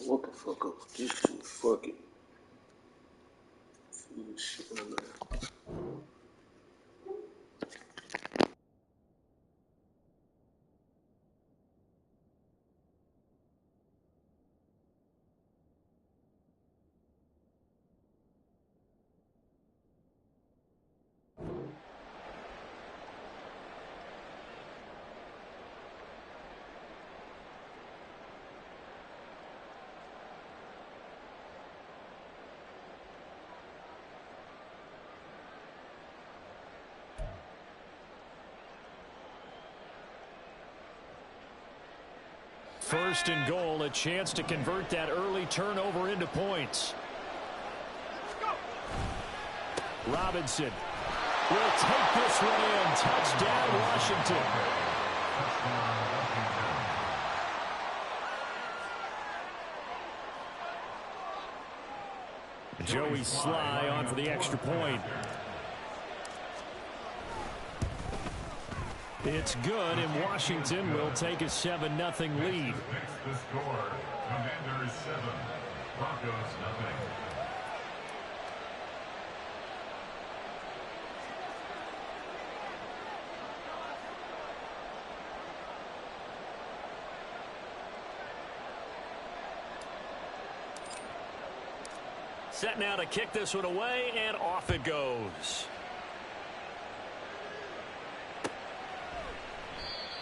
What the fuck up with these two fucking shit on there? First and goal, a chance to convert that early turnover into points. Robinson will take this one in. Touchdown, Washington. Joey Sly on for the extra point. It's good, and Washington will take a 7-0 lead. The score, Commanders 7, Broncos 0. Set now to kick this one away, and off it goes.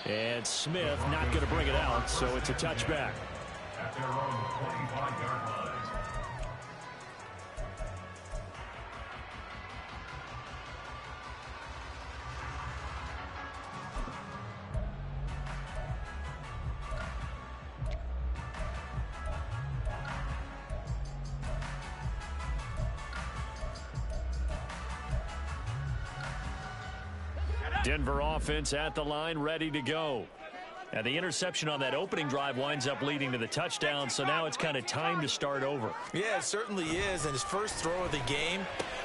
And Smith not going to bring it out, so it's a touchback. At their own 25-yard line. Denver offense at the line, ready to go. And the interception on that opening drive winds up leading to the touchdown, so now it's kind of time to start over. Yeah, it certainly is, and his first throw of the game.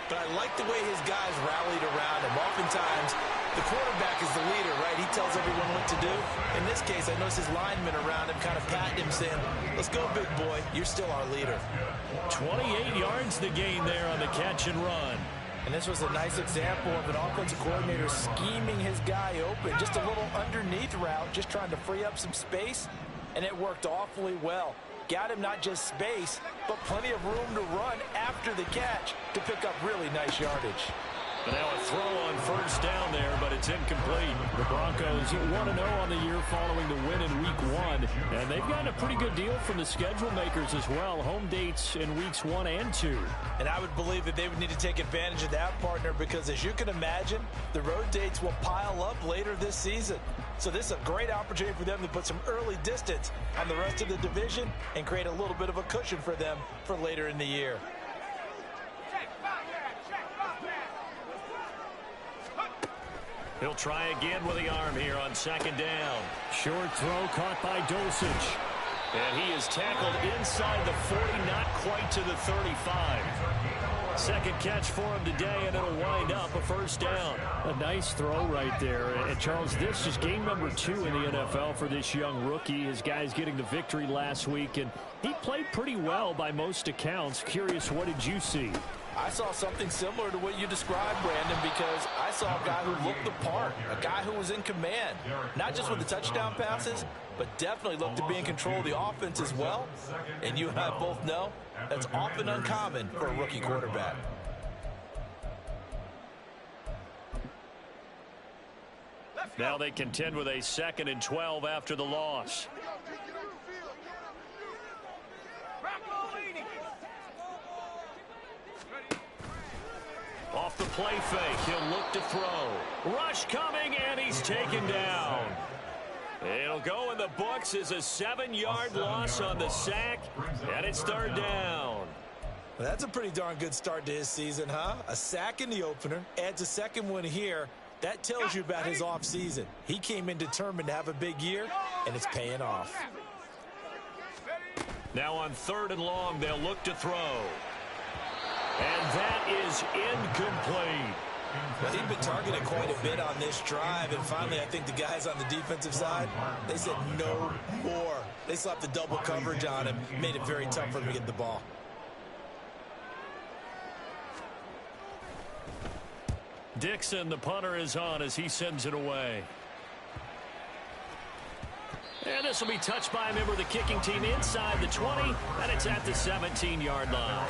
But I like the way his guys rallied around him. Oftentimes, the quarterback is the leader, right? He tells everyone what to do. In this case, I noticed his linemen around him kind of patting him, saying, let's go, big boy. You're still our leader. 28 yards the gain there on the catch and run. And this was a nice example of an offensive coordinator scheming his guy open. Just a little underneath route, just trying to free up some space, and it worked awfully well. Got him not just space, but plenty of room to run after the catch to pick up really nice yardage. But now a throw on first down there, but it's incomplete. The Broncos 1-0 on the year following the win in Week 1. And they've gotten a pretty good deal from the schedule makers as well. Home dates in Weeks 1 and 2. And I would believe that they would need to take advantage of that, partner, because as you can imagine, the road dates will pile up later this season. So this is a great opportunity for them to put some early distance on the rest of the division and create a little bit of a cushion for them for later in the year. He'll try again with the arm here on second down. Short throw caught by Dosage. And he is tackled inside the 40, not quite to the 35. Second catch for him today, and it'll wind up a first down. A nice throw right there. And, Charles, this is game number 2 in the NFL for this young rookie. His guys getting the victory last week, and he played pretty well by most accounts. Curious, what did you see? I saw something similar to what you described, Brandon, because I saw a guy who looked the part, a guy who was in command, not just with the touchdown passes, but definitely looked to be in control of the offense as well. And you and I both know that's often uncommon for a rookie quarterback. Now they contend with a 2nd and 12 after the loss. Off the play fake, he'll look to throw. Rush coming, and he's taken down. It'll go in the books as a 7-yard loss on the sack, and it's third down. Well, that's a pretty darn good start to his season, huh? A sack in the opener, adds a second one here. That tells you about his offseason. He came in determined to have a big year, and it's paying off. Now on 3rd and long, they'll look to throw. And that is incomplete. Well, he'd been targeted quite a bit on this drive, and finally I think the guys on the defensive side, they said no more. They slapped the double coverage on him, made it very tough for him to get the ball. Dixon, the punter, is on as he sends it away. And this will be touched by a member of the kicking team inside the 20, and it's at the 17-yard line.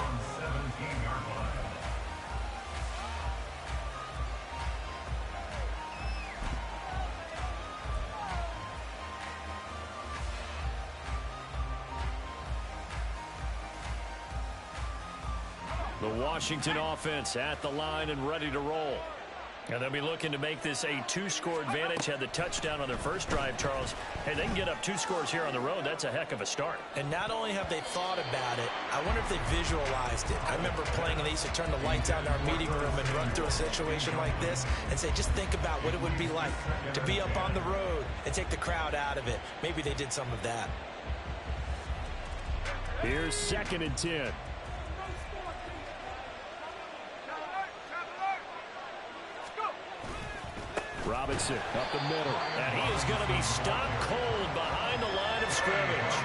The Washington offense at the line and ready to roll. And they'll be looking to make this a two-score advantage. Had the touchdown on their first drive, Charles. Hey, they can get up 2 scores here on the road. That's a heck of a start. And not only have they thought about it, I wonder if they visualized it. I remember playing, and they used to turn the lights out in our meeting room and run through a situation like this and say, just think about what it would be like to be up on the road and take the crowd out of it. Maybe they did some of that. Here's 2nd and 10. Robinson up the middle. And he is going to be stopped cold behind the line of scrimmage.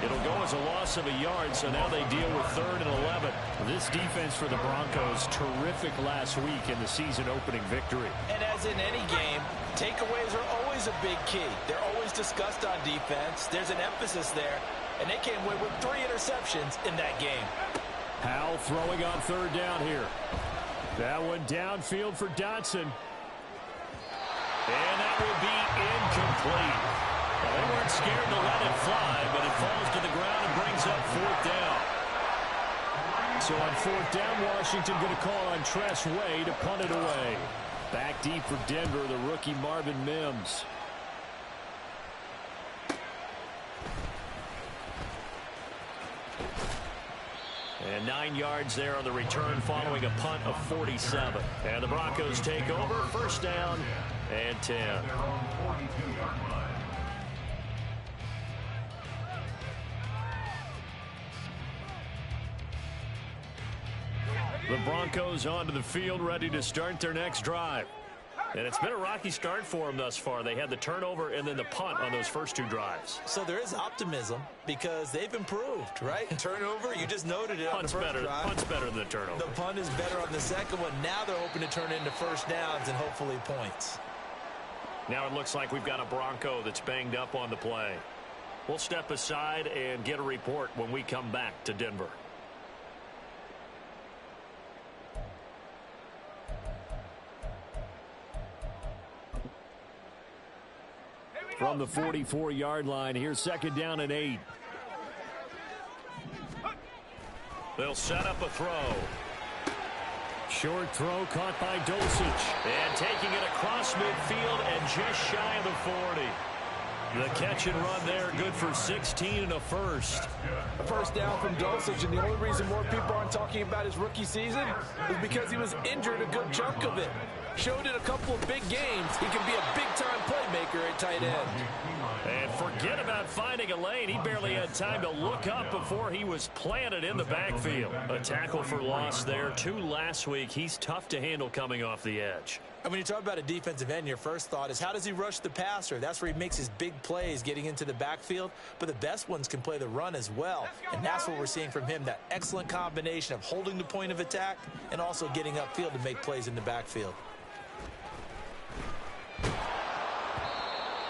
It'll go as a loss of a yard, so now they deal with 3rd and 11. This defense for the Broncos, terrific last week in the season-opening victory. And as in any game, takeaways are always a big key. They're always discussed on defense. There's an emphasis there, and they came away with 3 interceptions in that game. Powell throwing on 3rd down here. That one downfield for Dotson. And that will be incomplete. Well, they weren't scared to let it fly, but it falls to the ground and brings up 4th down. So on 4th down, Washington going to call on Tress Way to punt it away. Back deep for Denver, the rookie Marvin Mims. And 9 yards there on the return following a punt of 47. And the Broncos take over, 1st down and 10. The Broncos onto the field, ready to start their next drive. And it's been a rocky start for them thus far. They had the turnover and then the punt on those first 2 drives. So there is optimism because they've improved, right? Turnover, you just noted it on the first drive. Punt's better than the turnover. The punt is better on the second one. Now they're hoping to turn it into 1st downs and hopefully points. Now it looks like we've got a Bronco that's banged up on the play. We'll step aside and get a report when we come back to Denver. From the 44-yard line, here's 2nd down and 8. They'll set up a throw. Short throw caught by Dulcich. And taking it across midfield and just shy of the 40. The catch and run there, good for 16 and a first. A 1st down from Dulcich, and the only reason more people aren't talking about his rookie season is because he was injured a good chunk of it. Showed in a couple of big games he can be a big-time playmaker at tight end. And forget about finding a lane. He barely had time to look up before he was planted in the backfield. A tackle for loss there. 2 last week. He's tough to handle coming off the edge. And when you talk about a defensive end, your first thought is how does he rush the passer? That's where he makes his big plays getting into the backfield. But the best ones can play the run as well. And that's what we're seeing from him, that excellent combination of holding the point of attack and also getting upfield to make plays in the backfield.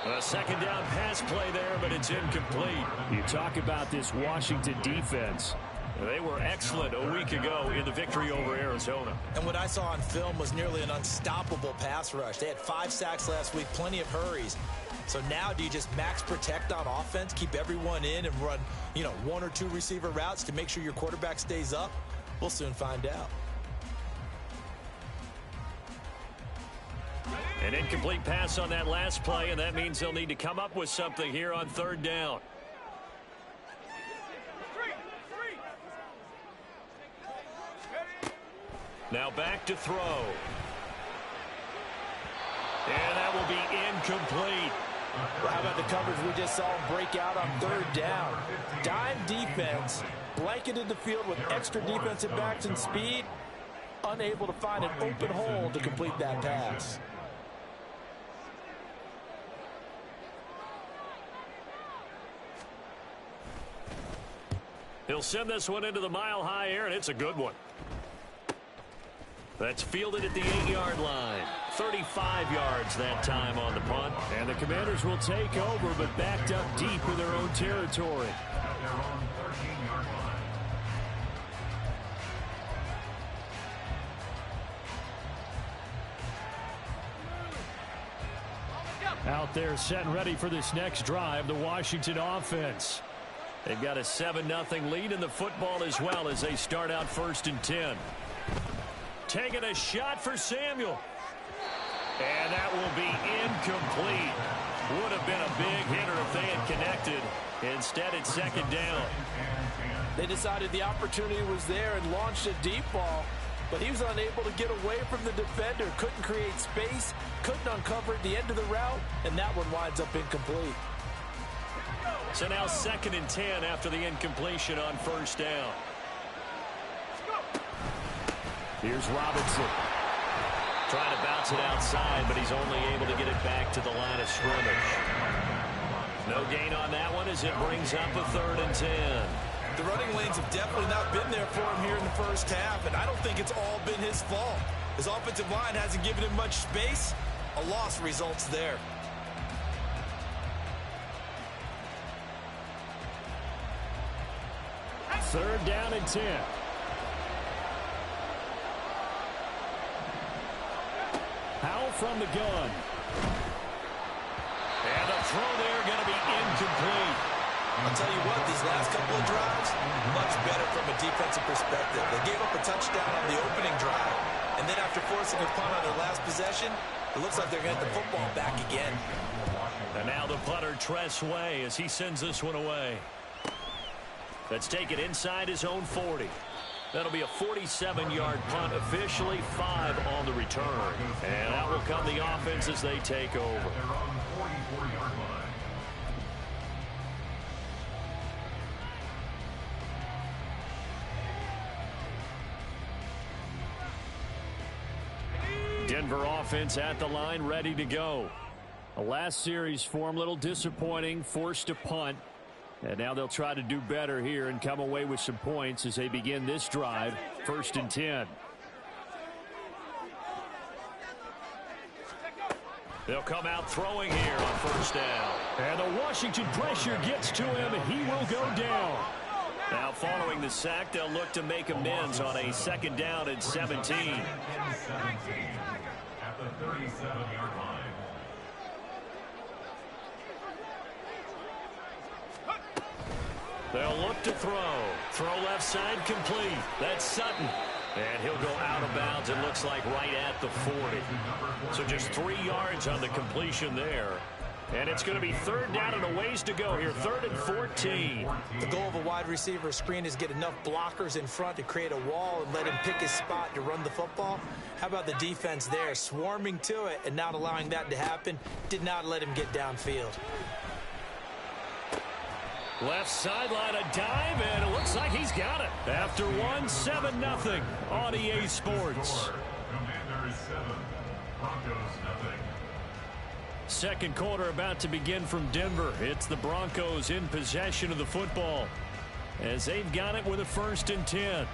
A 2nd down pass play there, but it's incomplete. You talk about this Washington defense. They were excellent a week ago in the victory over Arizona. And what I saw on film was nearly an unstoppable pass rush. They had 5 sacks last week, plenty of hurries. So now do you just max protect on offense, keep everyone in and run, 1 or 2 receiver routes to make sure your quarterback stays up? We'll soon find out. An incomplete pass on that last play, and that means they'll need to come up with something here on 3rd down. Now back to throw. And that will be incomplete. Well, how about the coverage we just saw him break out on 3rd down? Dime defense, blanketed the field with extra defensive backs and speed. unable to find an open hole to complete that pass. He'll send this one into the mile-high air, and it's a good one. That's fielded at the 8-yard line. 35 yards that time on the punt. And the Commanders will take over, but backed up deep in their own territory. At their own 13-yard line. Out there set and ready for this next drive, the Washington offense. They've got a 7-0 lead in the football as well as they start out 1st and 10. Taking a shot for Samuel. And that will be incomplete. Would have been a big hitter if they had connected. Instead, it's 2nd down. They decided the opportunity was there and launched a deep ball, but he was unable to get away from the defender. Couldn't create space, couldn't uncover at the end of the route, and that one winds up incomplete. So now 2nd and 10 after the incompletion on 1st down. Here's Robinson. Trying to bounce it outside, but he's only able to get it back to the line of scrimmage. No gain on that one as it brings up a 3rd and 10. The running lanes have definitely not been there for him here in the first half, and I don't think it's all been his fault. His offensive line hasn't given him much space. A loss results there. 3rd down and 10. Howell from the gun. And the throw there going to be incomplete. I'll tell you what, these last couple of drives, much better from a defensive perspective. They gave up a touchdown on the opening drive, and then after forcing a punt on their last possession, it looks like they're going to get the football back again. And now the punter, Tress Way, as he sends this one away. Let's take it inside his own 40. That'll be a 47-yard punt, officially 5 on the return. And out will come the offense as they take over. Their own 44-yard line. Denver offense at the line, ready to go. The last series form, a little disappointing, forced to punt. And now they'll try to do better here and come away with some points as they begin this drive, 1st and 10. They'll come out throwing here on 1st down. And the Washington pressure gets to him, and he will go down. Now following the sack, they'll look to make amends on a 2nd down and 17. At the 37-yard line. They'll look to throw. Throw left side complete. That's Sutton. And he'll go out of bounds, it looks like right at the 40. So just 3 yards on the completion there. And it's going to be 3rd down and a ways to go here. 3rd and 14. The goal of a wide receiver screen is get enough blockers in front to create a wall and let him pick his spot to run the football. How about the defense there, swarming to it and not allowing that to happen? Did not let him get downfield. Left sideline, a dive, and it looks like he's got it. After one, 7-0 on EA Sports. Commanders 7, Broncos nothing. Second quarter about to begin from Denver. It's the Broncos in possession of the football as they've got it with a 1st and 10.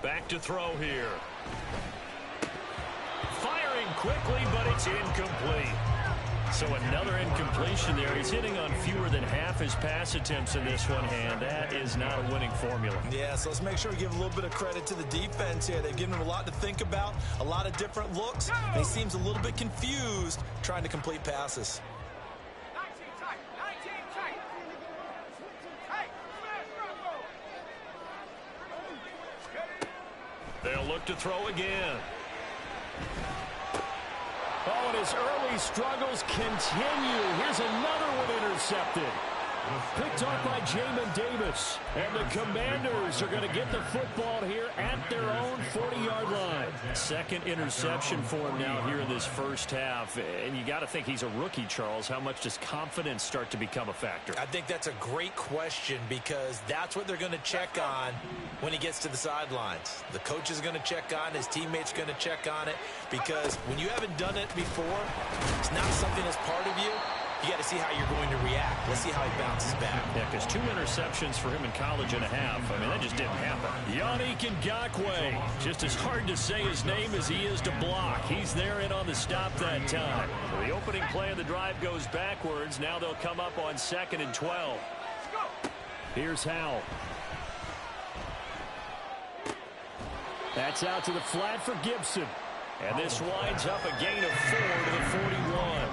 Back to throw here. Firing quickly, but it's incomplete. So another incompletion there. He's hitting on fewer than half his pass attempts in this one, and that is not a winning formula. Yeah, so let's make sure we give a little bit of credit to the defense here. They've given him a lot to think about, a lot of different looks, and he seems a little bit confused trying to complete passes. They'll look to throw again. Oh, and his early struggles continue. Here's another one intercepted. Picked off by Jamin Davis. And the Commanders are going to get the football here at their own 40-yard line. Second interception for him now here in this first half. And you got to think he's a rookie, Charles. How much does confidence start to become a factor? I think that's a great question because that's what they're going to check on when he gets to the sidelines. The coach is going to check on, his teammates are going to check on it, because when you haven't done it before, it's not something that's part of you. You got to see how you're going to react. Let's see how he bounces back. Yeah, because 2 interceptions for him in college and a half. I mean, that just didn't happen. Yannick Ngakoue. Just as hard to say his name as he is to block. He's there in on the stop that time. So the opening play of the drive goes backwards. Now they'll come up on 2nd and 12. Here's Howell. That's out to the flat for Gibson. And this winds up a gain of 4 to the 41.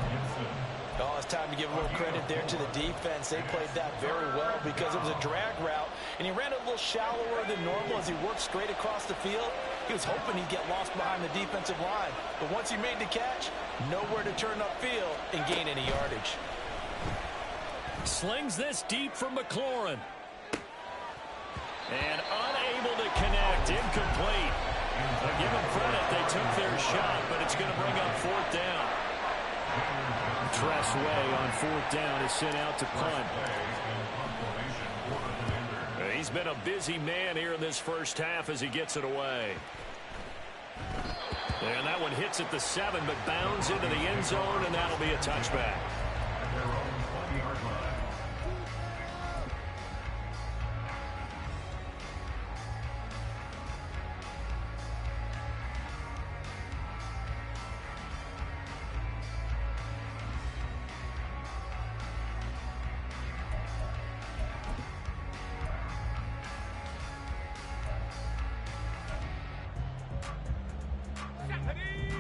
Oh, it's time to give a little credit there to the defense. They played that very well because it was a drag route, and he ran a little shallower than normal as he worked straight across the field. He was hoping he'd get lost behind the defensive line, but once he made the catch, nowhere to turn upfield and gain any yardage. Slings this deep from McLaurin. And unable to connect, incomplete. I'll give them credit, they took their shot, but it's going to bring up 4th down. Tressway on 4th down is sent out to punt. He's been a busy man here in this first half as he gets it away. And that one hits at the 7, but bounds into the end zone, and that'll be a touchback.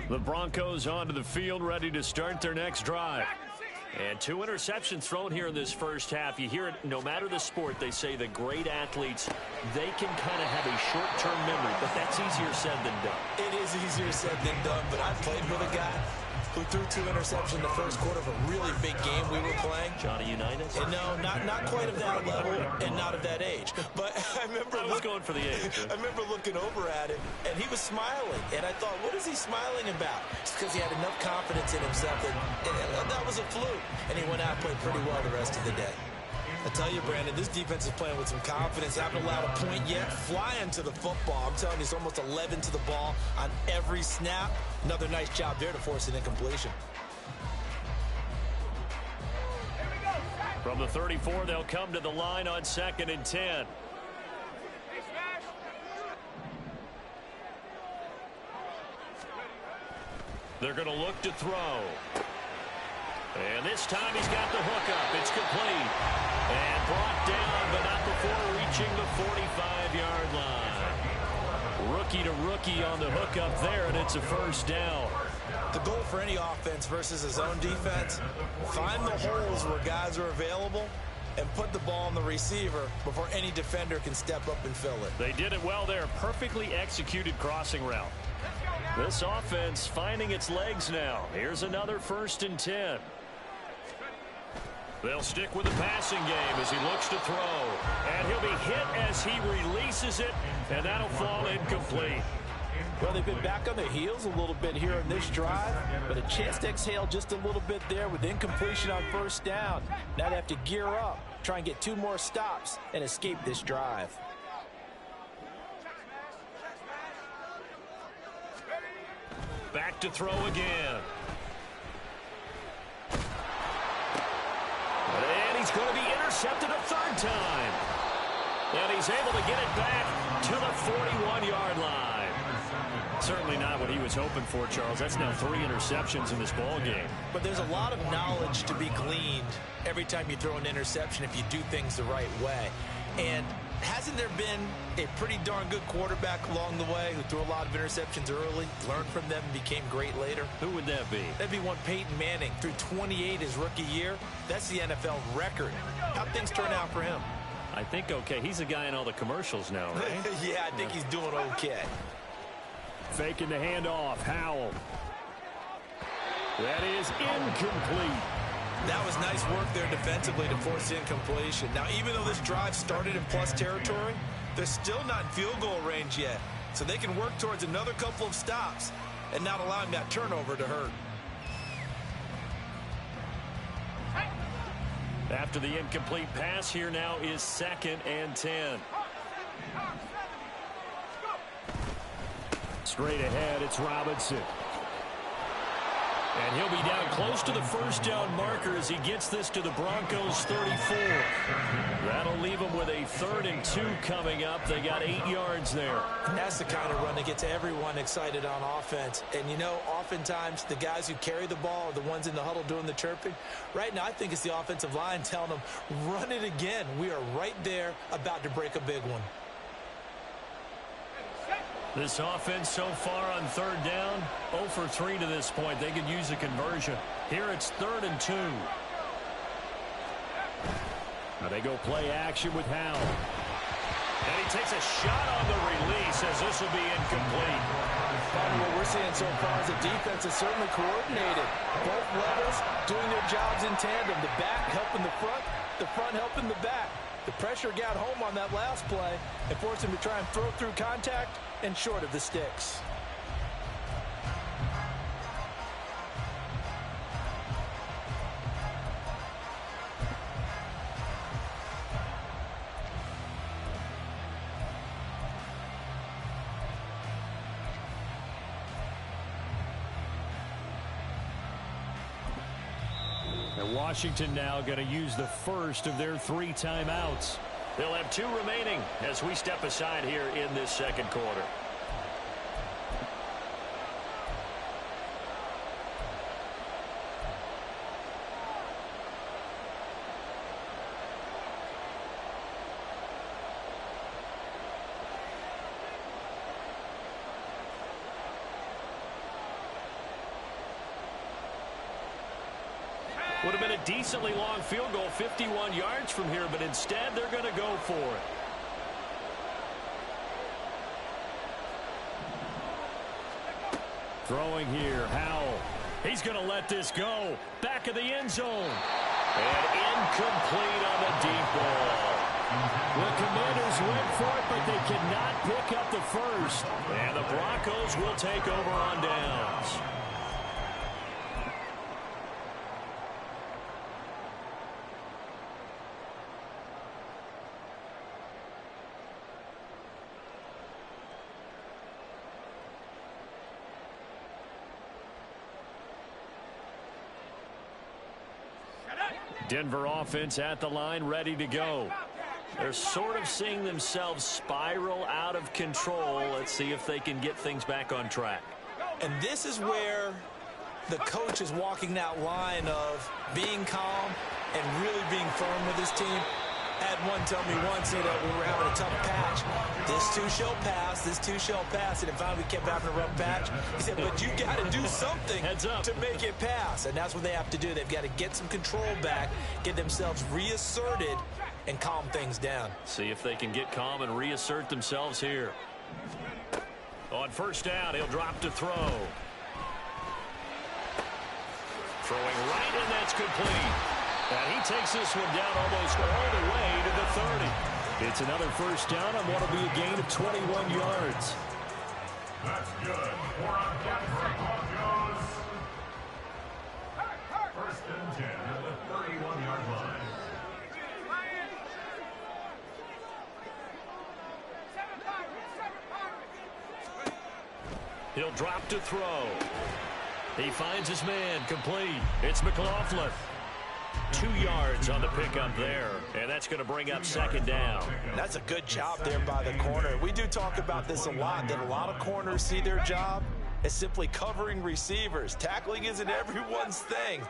The Broncos onto the field, ready to start their next drive. And 2 interceptions thrown here in this first half. You hear it, no matter the sport, they say the great athletes, they can kind of have a short-term memory, but that's easier said than done. It is easier said than done, but I played with a guy who threw 2 interceptions in the first quarter of a really big game we were playing. Johnny Unitas? And no, not quite of that level and not of that age. But I remember I was going for the age. I remember looking over at him, and he was smiling. And I thought, what is he smiling about? It's because he had enough confidence in himself that that was a fluke. And he went out and played pretty well the rest of the day. I tell you, Brandon, this defense is playing with some confidence. Haven't allowed a point yet. Flying to the football. I'm telling you, it's almost 11 to the ball on every snap. Another nice job there to force an incompletion. From the 34, they'll come to the line on 2nd and 10. They're going to look to throw. And this time he's got the hookup. It's complete. And brought down, but not before reaching the 45-yard line. Rookie to rookie on the hookup there, and it's a first down. The goal for any offense versus a zone defense, find the holes where guys are available and put the ball on the receiver before any defender can step up and fill it. They did it well there. Perfectly executed crossing route. This offense finding its legs now. Here's another 1st and 10. They'll stick with the passing game as he looks to throw. And he'll be hit as he releases it, and that'll fall incomplete. Well, they've been back on their heels a little bit here in this drive, but a chance to exhale just a little bit there with incompletion on 1st down. Now they have to gear up, try and get 2 more stops, and escape this drive. Back to throw again. And he's going to be intercepted a 3rd time. And he's able to get it back to the 41-yard line. Certainly not what he was hoping for, Charles. That's now 3 interceptions in this ball game. But there's a lot of knowledge to be gleaned every time you throw an interception if you do things the right way. And hasn't there been a pretty darn good quarterback along the way who threw a lot of interceptions early, learned from them, and became great later? Who would that be? That'd be one Peyton Manning. Threw 28 his rookie year. That's the NFL record. How'd things turn out for him? I think okay. He's a guy in all the commercials now, right? Yeah, I think he's doing okay. Faking the handoff. Howell. That is incomplete. That was nice work there defensively to force the incompletion. Now, even though this drive started in plus territory, they're still not in field goal range yet. So they can work towards another couple of stops and not allowing that turnover to hurt. After the incomplete pass, here now is 2nd and 10. Straight ahead, it's Robinson. And he'll be down close to the first down marker as he gets this to the Broncos 34. That'll leave them with a 3rd and 2 coming up. They got 8 yards there. And that's the kind of run that gets everyone excited on offense. And, you know, oftentimes the guys who carry the ball are the ones in the huddle doing the chirping. Right now, I think it's the offensive line telling them, run it again. We are right there about to break a big one. This offense so far on 3rd down, 0 for 3 to this point. They could use a conversion. Here it's 3rd and 2. Now they go play action with Howell. And he takes a shot on the release as this will be incomplete. What we're seeing so far is the defense is certainly coordinated. Both levels doing their jobs in tandem. The back helping the front helping the back. The pressure got home on that last play and forced him to try and throw through contact and short of the sticks. And Washington now going to use the first of their 3 timeouts. They'll have 2 remaining as we step aside here in this 2nd quarter. Would have been a decently long field goal, 51 yards from here, but instead they're going to go for it. Throwing here, Howell. He's going to let this go. Back of the end zone. And incomplete on the deep ball. The Commanders went for it, but they cannot pick up the first. And the Broncos will take over on downs. Denver offense at the line, ready to go. They're sort of seeing themselves spiral out of control. Let's see if they can get things back on track. And this is where the coach is walking that line of being calm and really being firm with his team. I had one tell me once, you know, we were having a tough patch. This too shall pass, this too shall pass. And if finally we kept having a rough patch, he said, but you got to do something to make it pass. And that's what they have to do. They've got to get some control back, get themselves reasserted, and calm things down. See if they can get calm and reassert themselves here. On 1st down, he'll drop to throw. Throwing right, and that's complete. And he takes this one down almost all the way to the 30. It's another 1st down on what will be a gain of 21 yards. That's good. 4 on Denver Broncos. 1st and 10 at the 31-yard line. He'll drop to throw. He finds his man, complete. It's McLaughlin. 2 yards on the pickup there, and that's going to bring up 2nd down. That's a good job there by the corner. We do talk about this a lot, that a lot of corners see their job as simply covering receivers. Tackling isn't everyone's thing,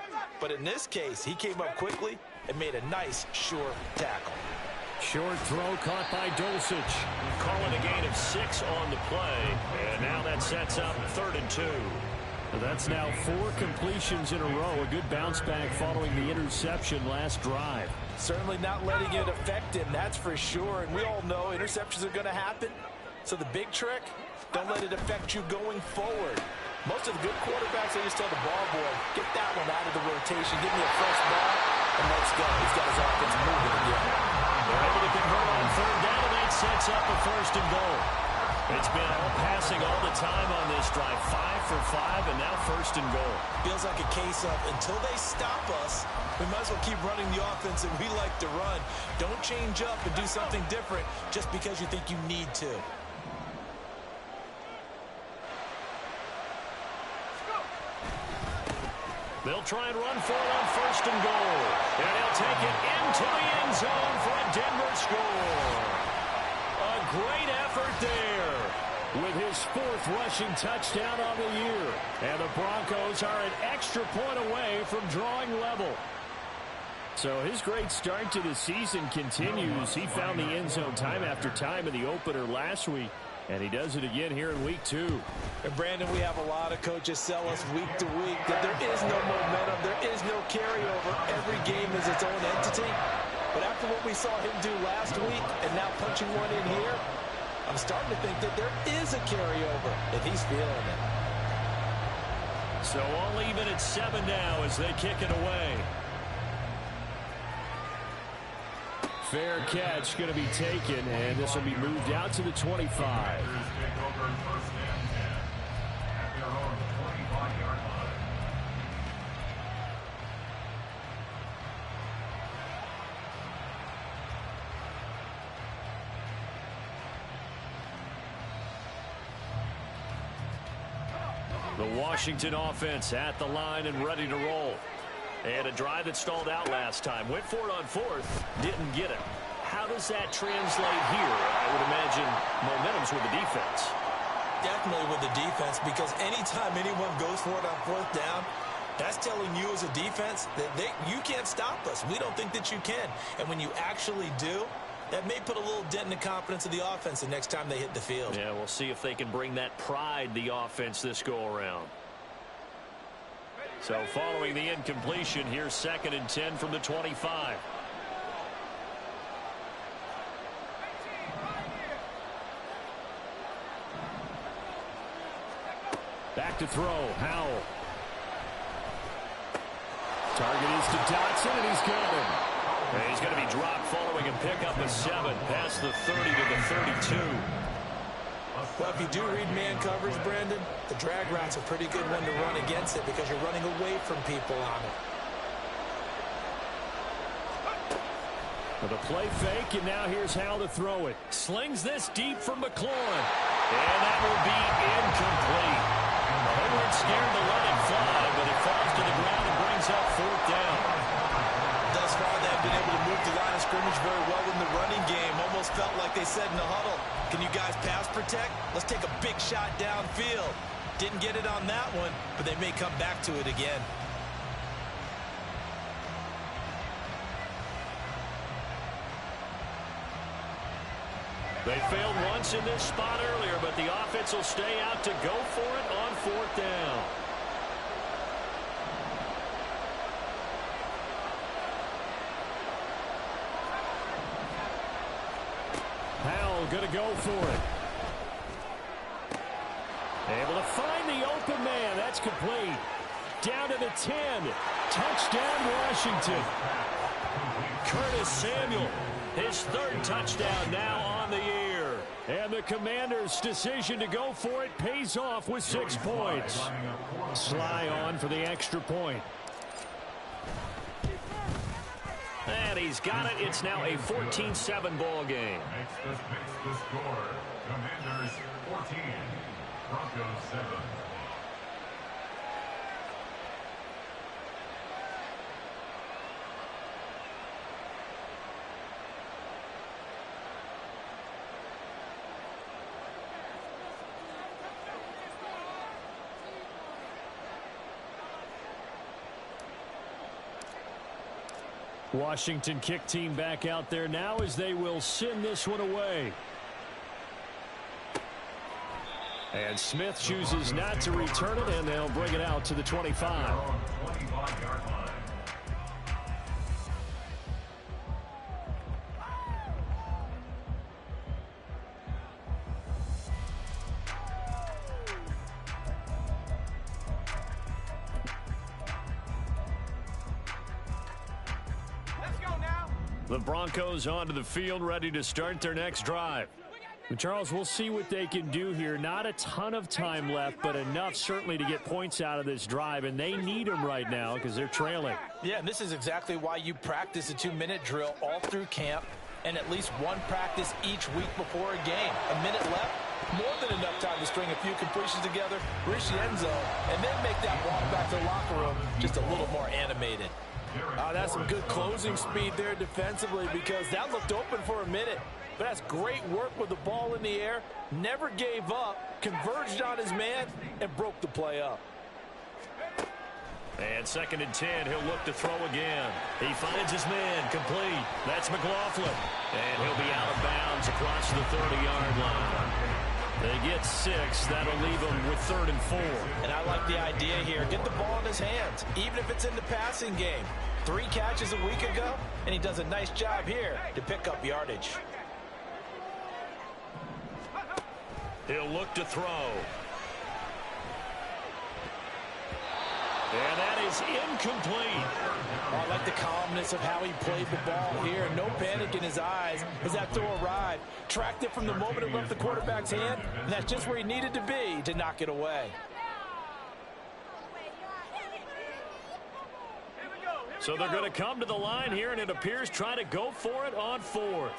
but in this case, he came up quickly and made a nice, sure tackle. Short throw caught by Dulcich. Calling a gain of 6 on the play, and now that sets up 3rd and 2. That's now 4 completions in a row. A good bounce back following the interception last drive. Certainly not letting it affect him, that's for sure. And we all know interceptions are going to happen. So the big trick, don't let it affect you going forward. Most of the good quarterbacks, they just tell the ball boy, get that one out of the rotation, give me a fresh ball, and let's go. He's got his offense moving again. They're able to convert on third down, and that sets up a first and goal. It's been all passing all the time on this drive. 5 for 5, and now first and goal. Feels like a case of until they stop us, we might as well keep running the offense that we like to run. Don't change up and do something different just because you think you need to. They'll try and run for it on first and goal. And he'll take it into the end zone for a Denver score. A great effort there with his 4th rushing touchdown on the year. And the Broncos are an extra point away from drawing level. So his great start to the season continues. He found the end zone time after time in the opener last week. And he does it again here in week 2. And Brandon, we have a lot of coaches sell us week to week that there is no momentum, there is no carryover. Every game is its own entity. But after what we saw him do last week and now punching one in here, I'm starting to think that there is a carryover if he's feeling it. So all even at 7 now as they kick it away. Fair catch going to be taken, and this will be moved out to the 25. The Washington offense at the line and ready to roll. And a drive that stalled out last time. Went for it on 4th. Didn't get it. How does that translate here? I would imagine momentum's with the defense. Definitely with the defense, because anytime anyone goes for it on 4th down, that's telling you as a defense that you can't stop us. We don't think that you can. And when you actually do, that may put a little dent in the confidence of the offense the next time they hit the field. Yeah, we'll see if they can bring that pride, the offense, this go-around. So following the incompletion, here's 2nd and 10 from the 25. Back to throw, Howell. Target is to Dotson, and he's got him. And he's going to be dropped following a pickup of 7 past the 30 to the 32. Well, if you do read man coverage, Brandon, the drag route's a pretty good one to run against it because you're running away from people on it. With a play fake, and now here's how to throw it. Slings this deep for McLaurin. And that will be incomplete. They weren't scared to let it fly, but it falls to the ground and brings up 4th down. Thus far, they've been able to move the line of scrimmage very well in the running game. Almost felt like they said in the huddle, can you guys pass protect? Let's take a big shot downfield. Didn't get it on that one, but they may come back to it again. They failed once in this spot earlier, but the offense will stay out to go for it on 4th down. Howell going to go for it. Able to find the open man. That's complete. Down to the 10. Touchdown, Washington. Curtis Samuel, his 3rd touchdown now on the year. And the Commanders' decision to go for it pays off with 6 points. Sly on for the extra point. And he's got it. It's now a 14-7 ball game. Makes the score. Commanders 14, Broncos 7. Washington kick team back out there now as they will send this one away. And Smith chooses not to return it, and they'll bring it out to the 25. The Broncos onto the field, ready to start their next drive. And Charles, we'll see what they can do here. Not a ton of time left, but enough certainly to get points out of this drive, and they need them right now because they're trailing. Yeah, and this is exactly why you practice a 2-minute drill all through camp and at least one practice each week before a game. A minute left, more than enough time to string a few completions together, reach the end zone, and then make that walk back to the locker room just a little more animated. That's some good closing speed there defensively because that looked open for a minute. But that's great work with the ball in the air. Never gave up, converged on his man, and broke the play up. And 2nd and 10, he'll look to throw again. He finds his man, complete. That's McLaughlin. And he'll be out of bounds across the 30-yard line. They get 6. That'll leave him with 3rd and 4. And I like the idea here. Get the ball in his hands, even if it's in the passing game. 3 catches a week ago, and he does a nice job here to pick up yardage. He'll look to throw. And that is incomplete. I like the calmness of how he played the ball here. No panic in his eyes as that throw arrived. Tracked it from the moment it left the quarterback's hand, and that's just where he needed to be to knock it away. So they're going to come to the line here, and it appears try to go for it on 4th.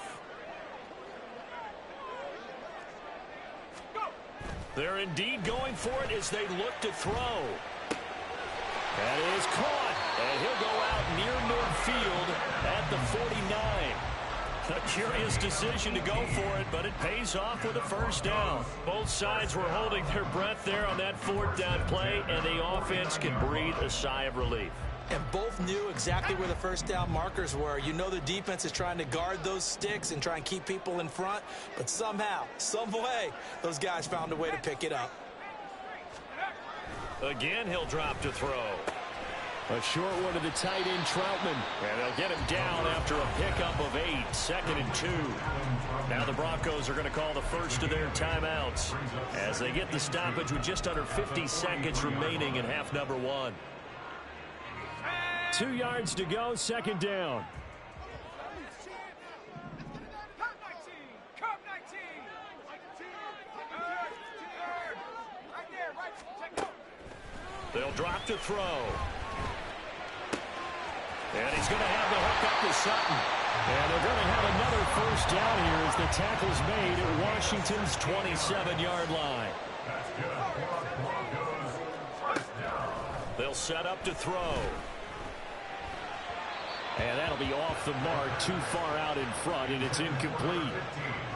They're indeed going for it as they look to throw. That is caught, and he'll go out near midfield at the 49. A curious decision to go for it, but it pays off with a first down. Both sides were holding their breath there on that 4th down play, and the offense can breathe a sigh of relief. And both knew exactly where the first down markers were. You know the defense is trying to guard those sticks and try and keep people in front, but somehow, some way, those guys found a way to pick it up. Again, he'll drop to throw. A short one to the tight end, Troutman. And they'll get him down after a pickup of 8, 2nd and 2. Now the Broncos are going to call the first of their timeouts as they get the stoppage with just under 50 seconds remaining in half number 1. 2 yards to go, 2nd down. They'll drop to throw. And he's going to have the hook up to Sutton. And they're going to have another first down here as the tackle's made at Washington's 27-yard line. They'll set up to throw. And that'll be off the mark, too far out in front, and it's incomplete.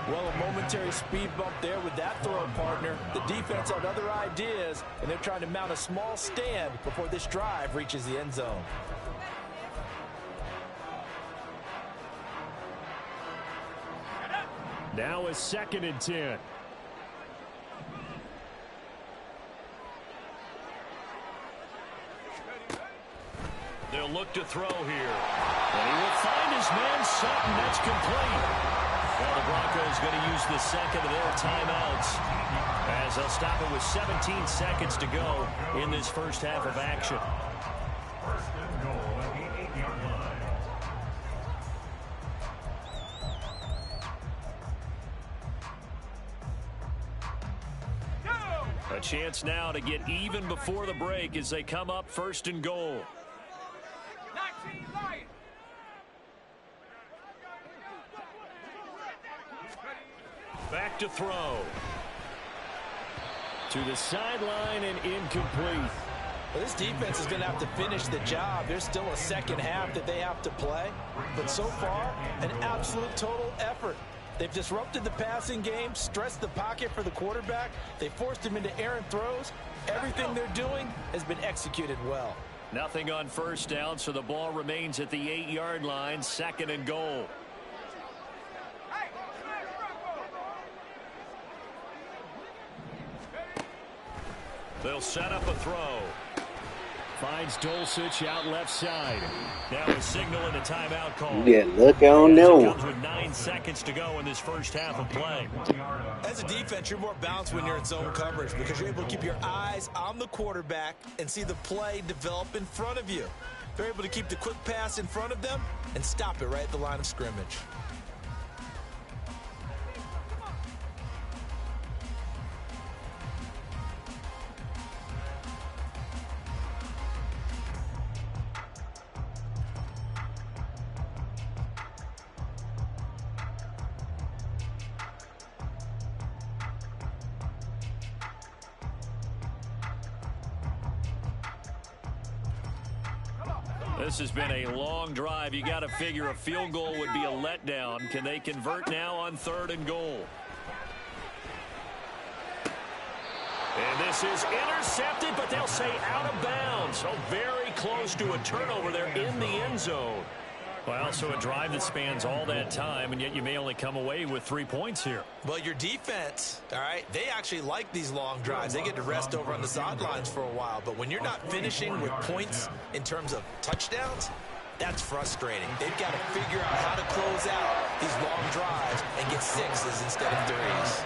Well, a momentary speed bump there with that throw, partner. The defense had other ideas, and they're trying to mount a small stand before this drive reaches the end zone. Now a 2nd and 10. They'll look to throw here. And he will find his man Sutton. That's complete. Well, the Broncos going to use the 2nd of their timeouts as they'll stop it with 17 seconds to go in this first half of action. First and goal at the 8-yard line. A chance now to get even before the break as they come up 1st and goal. Back to throw. To the sideline and incomplete. Well, this defense is going to have to finish the job. There's still a second half that they have to play. But so far, an absolute total effort. They've disrupted the passing game, stressed the pocket for the quarterback. They forced him into errant throws. Everything they're doing has been executed well. Nothing on first down, so the ball remains at the 8-yard line, 2nd and goal. They'll set up a throw. Finds Dulcich out left side. Now a signal and a timeout call. Yeah, look on no. Comes with 9 seconds to go in this first half of play. As a defense, you're more balanced when you're in zone coverage because you're able to keep your eyes on the quarterback and see the play develop in front of you. They're able to keep the quick pass in front of them and stop it right at the line of scrimmage. This has been a long drive. You got to figure a field goal would be a letdown. Can they convert now on 3rd and goal? And this is intercepted, but they'll say out of bounds. So very close to a turnover there in the end zone. Well, so a drive that spans all that time, and yet you may only come away with 3 points here. Well, your defense, all right, they actually like these long drives. They get to rest over on the sidelines for a while. But when you're not finishing with points in terms of touchdowns, that's frustrating. They've got to figure out how to close out these long drives and get 6s instead of 3s.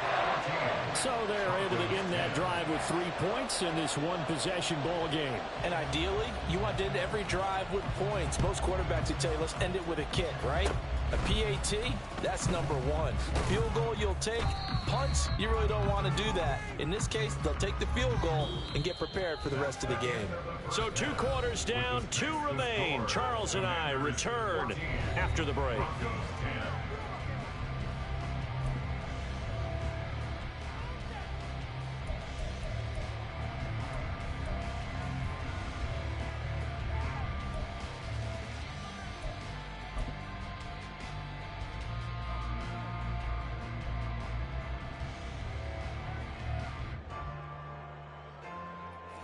So they're able to end that drive with 3 points in this one-possession ball game. And ideally, you want to end every drive with points. Most quarterbacks would tell you, let's end it with a kick, right? A PAT, that's number 1. Field goal you'll take. Punts, you really don't want to do that. In this case, they'll take the field goal and get prepared for the rest of the game. So 2 quarters down, 2 remain. Charles and I return after the break.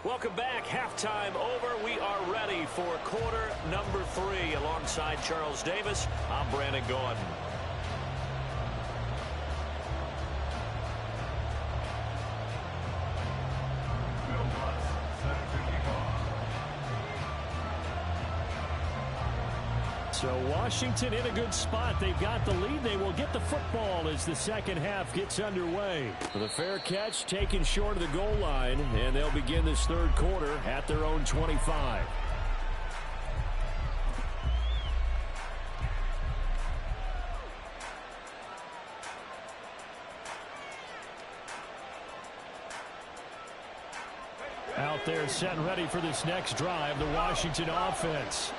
Welcome back. Halftime over. We are ready for quarter number 3. Alongside Charles Davis, I'm Brandon Gordon. So Washington in a good spot. They've got the lead. They will get the football as the second half gets underway. For the fair catch taken short of the goal line, and they'll begin this third quarter at their own 25. Out there set and ready for this next drive, the Washington offense.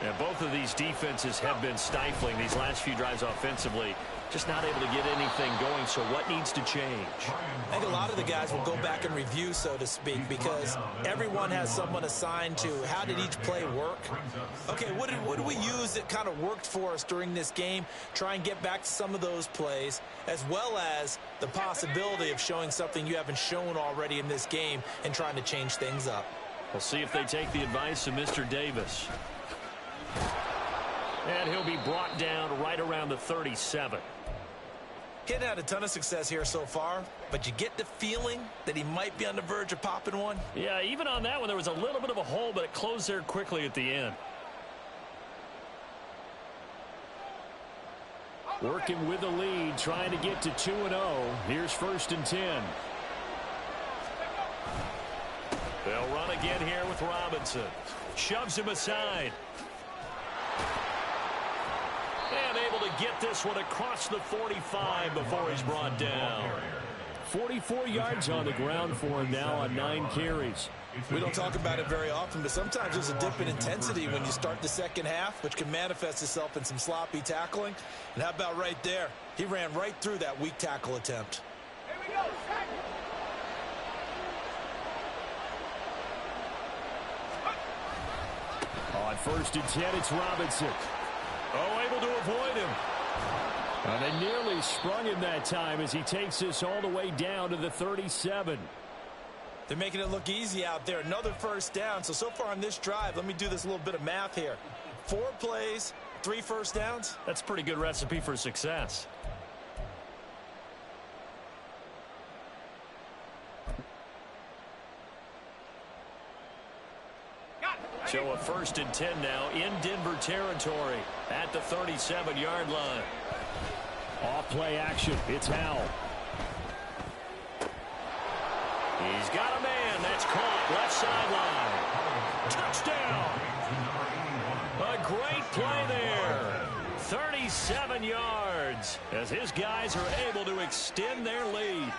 And both of these defenses have been stifling these last few drives offensively. Just not able to get anything going, so what needs to change? I think a lot of the guys will go back and review, so to speak, because everyone has someone assigned to how did each play work. Okay, what did we use that kind of worked for us during this game? Try and get back to some of those plays, as well as the possibility of showing something you haven't shown already in this game and trying to change things up. We'll see if they take the advice of Mr. Davis. And he'll be brought down right around the 37. He hadn't had a ton of success here so far, but you get the feeling that he might be on the verge of popping one. Yeah, even on that one, there was a little bit of a hole, but it closed there quickly at the end. Working with the lead, trying to get to 2-0. Here's 1st and 10. They'll run again here with Robinson. Shoves him aside. And able to get this one across the 45 before he's brought down. 44 yards on the ground for him now on 9 carries. We don't talk about it very often, but sometimes there's a dip in intensity when you start the second half, which can manifest itself in some sloppy tackling. And how about right there? He ran right through that weak tackle attempt. Here we go. On 1st and 10, it's Robinson. Oh, able to avoid him. And they nearly sprung him that time as he takes this all the way down to the 37. They're making it look easy out there. Another 1st down. So far on this drive, let me do this little bit of math here. 4 plays, 3 1st downs. That's a pretty good recipe for success. So a 1st and 10 now in Denver territory at the 37-yard line. Off play action. It's Howell. He's got a man. That's caught left sideline. Touchdown! A great play there. 37 yards as his guys are able to extend their lead.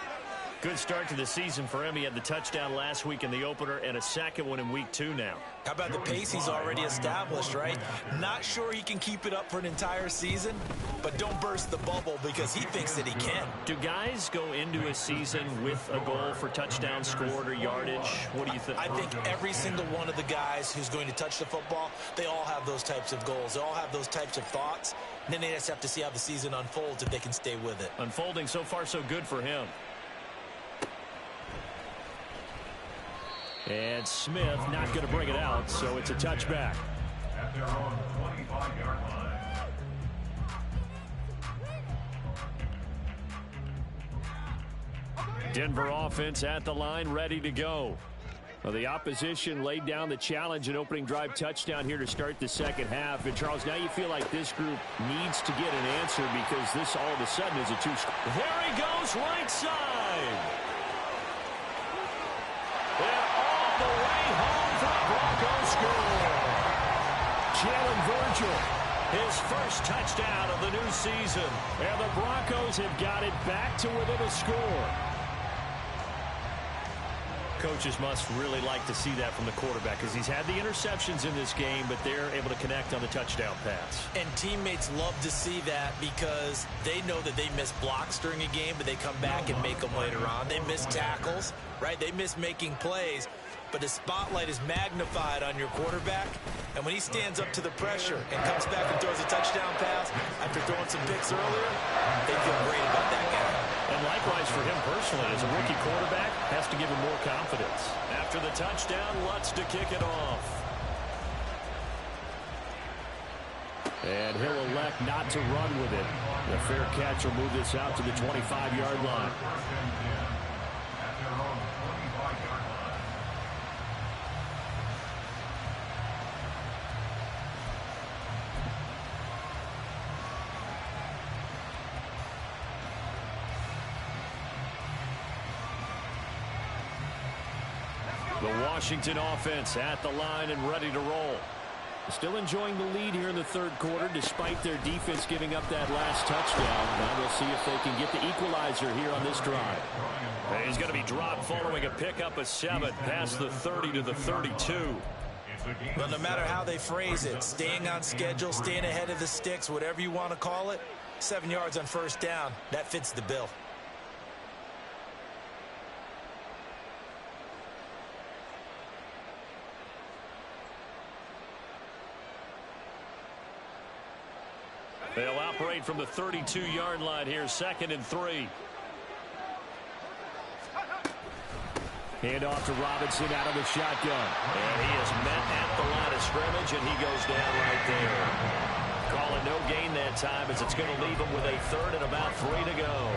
Good start to the season for him. He had the touchdown last week in the opener and a second one in week 2 now. How about the pace he's already established, right? Not sure he can keep it up for an entire season, but don't burst the bubble because he thinks that he can. Do guys go into a season with a goal for touchdown scored or yardage? What do you think? I think every single one of the guys who's going to touch the football, they all have those types of goals. They all have those types of thoughts. And then they just have to see how the season unfolds if they can stay with it. Unfolding so far so good for him. And Smith not going to bring it out, so it's a touchback. At their own 25-yard line. Denver offense at the line, ready to go. Well, the opposition laid down the challenge and opening drive touchdown here to start the second half. And, Charles, now you feel like this group needs to get an answer because this all of a sudden is a two-score. There he goes, right side. And all the way home for the Broncos score. Jalen Virgil, his first touchdown of the new season. And the Broncos have got it back to within a score. Coaches must really like to see that from the quarterback because he's had the interceptions in this game, but they're able to connect on the touchdown pass. And teammates love to see that because they know that they miss blocks during a game, but they come back and make them later on. They miss tackles, right? They miss making plays, but the spotlight is magnified on your quarterback. And when he stands up to the pressure and comes back and throws a touchdown pass after throwing some picks earlier, they feel great about that guy. And likewise for him personally, as a rookie quarterback, has to give him more confidence. After the touchdown, Lutz to kick it off. And he'll elect not to run with it. The fair catch will move this out to the 25-yard line. At their own 25-yard line. The Washington offense at the line and ready to roll. Still enjoying the lead here in the third quarter despite their defense giving up that last touchdown. Now we'll see if they can get the equalizer here on this drive. He's going to be dropped following a pickup of 7 past the 30 to the 32. But no matter how they phrase it, staying on schedule, staying ahead of the sticks, whatever you want to call it, 7 yards on first down, that fits the bill. They'll operate from the 32-yard line here, 2nd and 3. Hand off to Robinson out of the shotgun. And he is met at the line of scrimmage, and he goes down right there. Call it no gain that time as it's going to leave him with a 3rd and about 3 to go.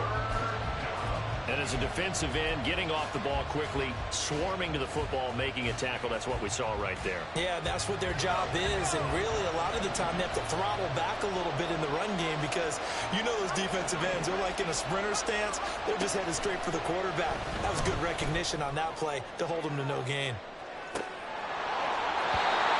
And as a defensive end, getting off the ball quickly, swarming to the football, making a tackle, that's what we saw right there. Yeah, that's what their job is, and really a lot of the time they have to throttle back a little bit in the run game because you know those defensive ends, they're like in a sprinter stance, they're just headed straight for the quarterback. That was good recognition on that play to hold them to no gain.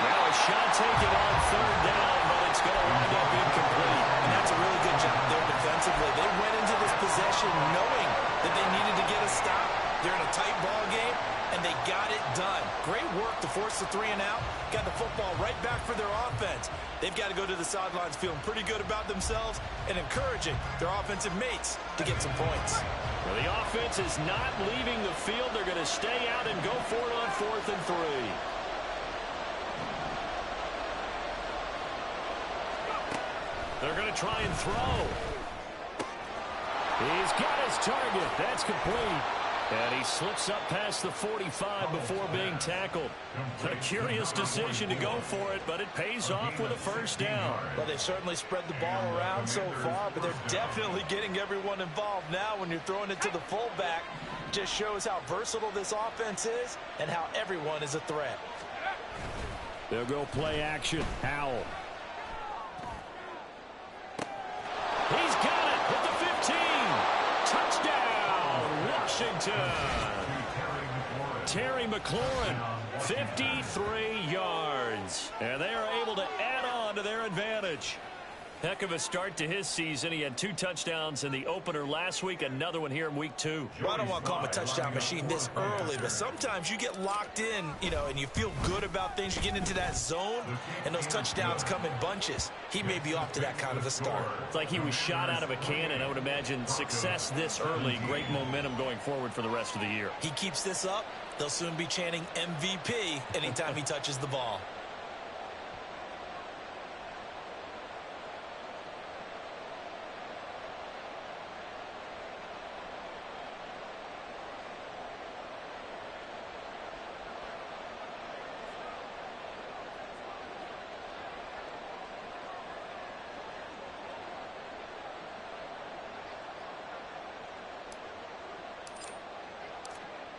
Now a shot taken on 3rd down, but it's going to wind up incomplete. And that's a really good job there defensively. They went into this possession knowing that they needed to get a stop. They're in a tight ball game, and they got it done. Great work to force the 3 and out. Got the football right back for their offense. They've got to go to the sidelines feeling pretty good about themselves and encouraging their offensive mates to get some points. Well, the offense is not leaving the field. They're going to stay out and go for it on 4th and 3. They're going to try and throw. He's got his target. That's complete. And he slips up past the 45 before being tackled. A curious decision to go for it, but it pays off with a 1st down. Well, they've certainly spread the ball around so far, but they're definitely getting everyone involved now when you're throwing it to the fullback. Just shows how versatile this offense is and how everyone is a threat. They'll go play action. Howell. He's got it at the 15. Touchdown, Washington. Terry McLaurin 53 yards. And they are able to add on to their advantage. Heck of a start to his season. He had 2 touchdowns in the opener last week, another one here in week 2. Well, I don't want to call him a touchdown machine this early, but sometimes you get locked in, and you feel good about things. You get into that zone, and those touchdowns come in bunches. He may be off to that kind of a start. It's like he was shot out of a cannon. I would imagine success this early, great momentum going forward for the rest of the year. He keeps this up, they'll soon be chanting MVP anytime he touches the ball.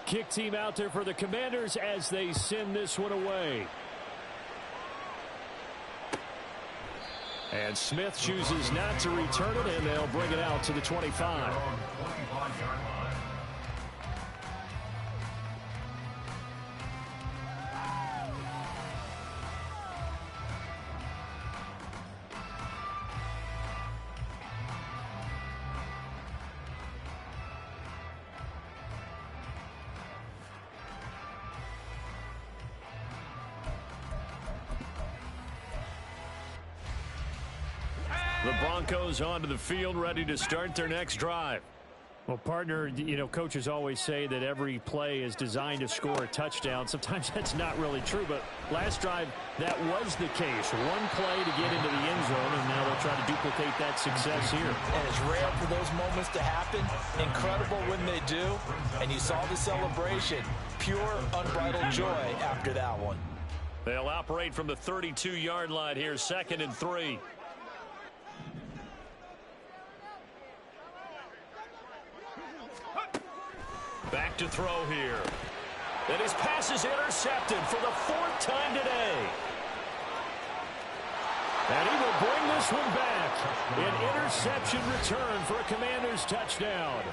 Kick team out there for the Commanders as they send this one away. And Smith chooses not to return it, and they'll bring it out to the 25. The Broncos onto the field, ready to start their next drive. Well, partner, coaches always say that every play is designed to score a touchdown. Sometimes that's not really true, but last drive, that was the case. One play to get into the end zone, and now they'll try to duplicate that success here. And it's rare for those moments to happen. Incredible when they do. And you saw the celebration. Pure, unbridled joy after that one. They'll operate from the 32-yard line here, 2nd and 3. Back to throw here. And his pass is intercepted for the 4th time today. And he will bring this one back. An interception return for a Commanders touchdown.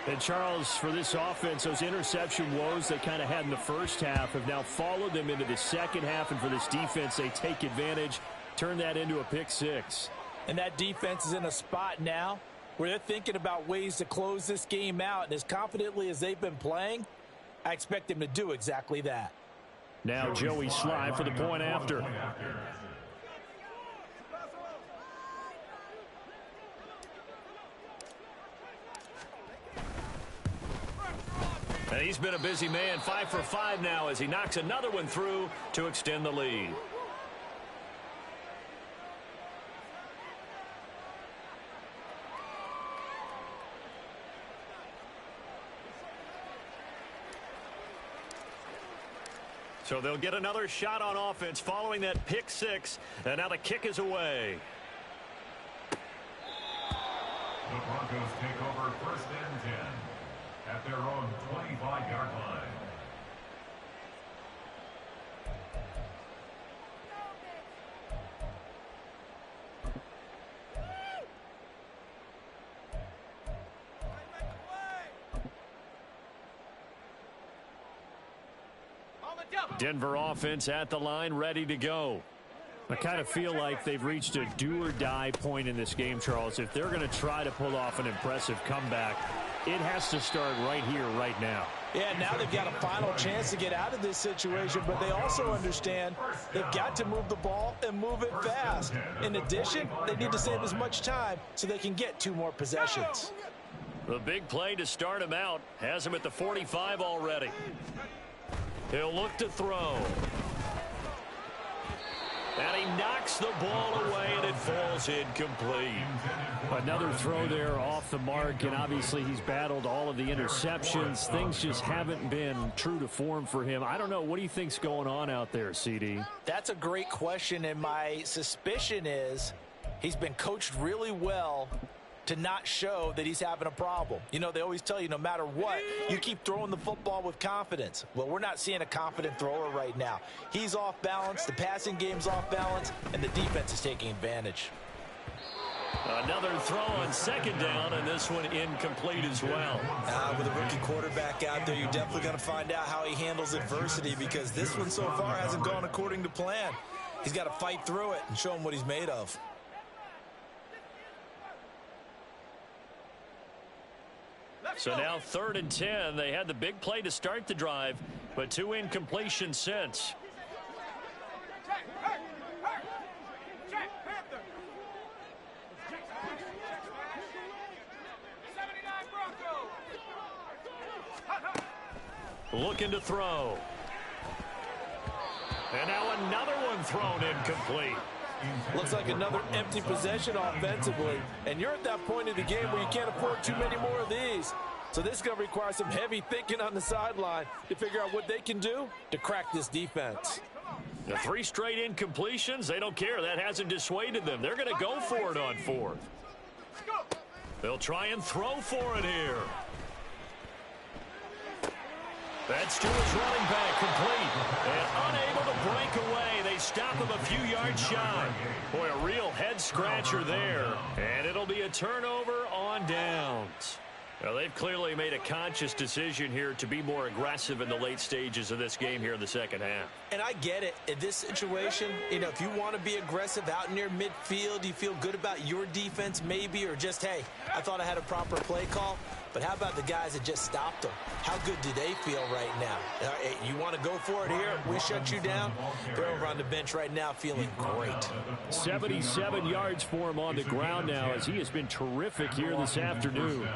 And Charles, for this offense, those interception woes they kind of had in the first half have now followed them into the second half. And for this defense, they take advantage, turn that into a pick 6. And that defense is in a spot now where they're thinking about ways to close this game out. And as confidently as they've been playing, I expect them to do exactly that. Now Joey Sly for the point after. And he's been a busy man, 5 for 5 now as he knocks another one through to extend the lead. So they'll get another shot on offense following that pick 6, and now the kick is away. The Broncos take over 1st and 10 at their own 25-yard line. Denver offense at the line, ready to go. I kind of feel like they've reached a do-or-die point in this game, Charles. If they're going to try to pull off an impressive comeback, it has to start right here, right now. Yeah, now they've got a final chance to get out of this situation, but they also understand they've got to move the ball and move it fast. In addition, they need to save as much time so they can get 2 more possessions. The big play to start him out has him at the 45 already. He'll look to throw. And he knocks the ball away, and it falls incomplete. Another throw there off the mark, and obviously he's battled all of the interceptions. Things just haven't been true to form for him. I don't know. What do you think's going on out there, CD? That's a great question, and my suspicion is he's been coached really well to not show that he's having a problem. You know, they always tell you no matter what, you keep throwing the football with confidence. Well, we're not seeing a confident thrower right now. He's off balance, the passing game's off balance, and the defense is taking advantage. Another throw on second down, and this one incomplete as well. With a rookie quarterback out there, you're definitely going to find out how he handles adversity, because this one so far hasn't gone according to plan. He's got to fight through it and show him what he's made of. So now 3rd and 10. They had the big play to start the drive, but 2 incompletions since. Looking to throw. And now another one thrown incomplete. Looks like another empty possession offensively. And you're at that point in the game where you can't afford too many more of these. So this is going to require some heavy thinking on the sideline to figure out what they can do to crack this defense. The 3 straight incompletions, they don't care. That hasn't dissuaded them. They're going to go for it on 4th. They'll try and throw for it here. That's to his running back, complete. And unable to break away. They stop him a few yards shy. Boy, a real head-scratcher there. And it'll be a turnover on downs. Well, they've clearly made a conscious decision here to be more aggressive in the late stages of this game here in the second half. And I get it. In this situation, you know, if you want to be aggressive out near midfield, you feel good about your defense maybe, or just, hey, I thought I had a proper play call. But how about the guys that just stopped them? How good do they feel right now? Hey, you want to go for it here? We shut you down? They're over on the bench right now feeling great. 77 yards for him on the ground now, as he has been terrific here this afternoon.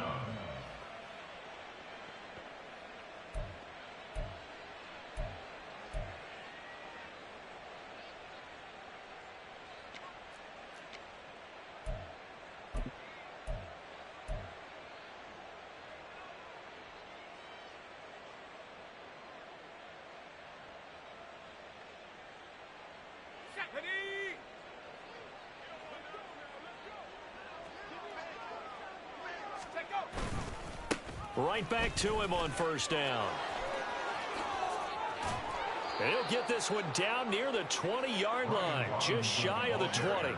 Right back to him on 1st down. And he'll get this one down near the 20-yard line, just shy of the 20.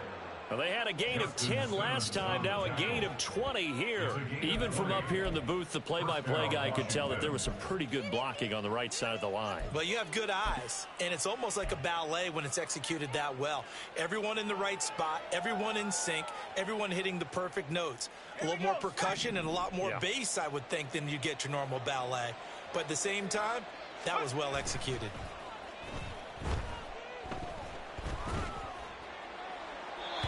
Well, they had a gain of 10 last time, now a gain of 20 here. Even from up here in the booth, the play-by-play guy could tell that there was some pretty good blocking on the right side of the line. Well, you have good eyes, and it's almost like a ballet when it's executed that well. Everyone in the right spot, everyone in sync, everyone hitting the perfect notes. A little more percussion and a lot more bass, I would think, than you get your normal ballet. But at the same time, that was well executed.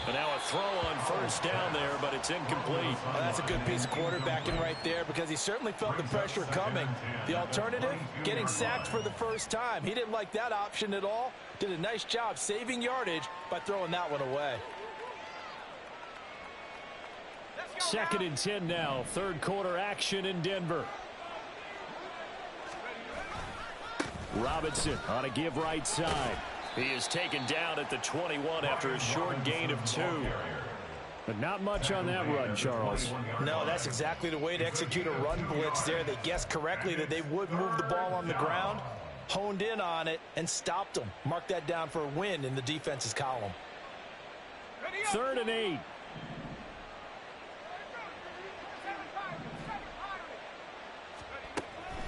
And now a throw on 1st down there, but it's incomplete. Well, that's a good piece of quarterbacking right there, because he certainly felt the pressure coming. The alternative, getting sacked for the first time. He didn't like that option at all. Did a nice job saving yardage by throwing that one away. 2nd and 10 now. 3rd quarter action in Denver. Robinson on a give right side. He is taken down at the 21 after a short gain of 2. But not much on that run, Charles. No, that's exactly the way to execute a run blitz there. They guessed correctly that they would move the ball on the ground, honed in on it, and stopped them. Mark that down for a win in the defense's column. 3rd and 8.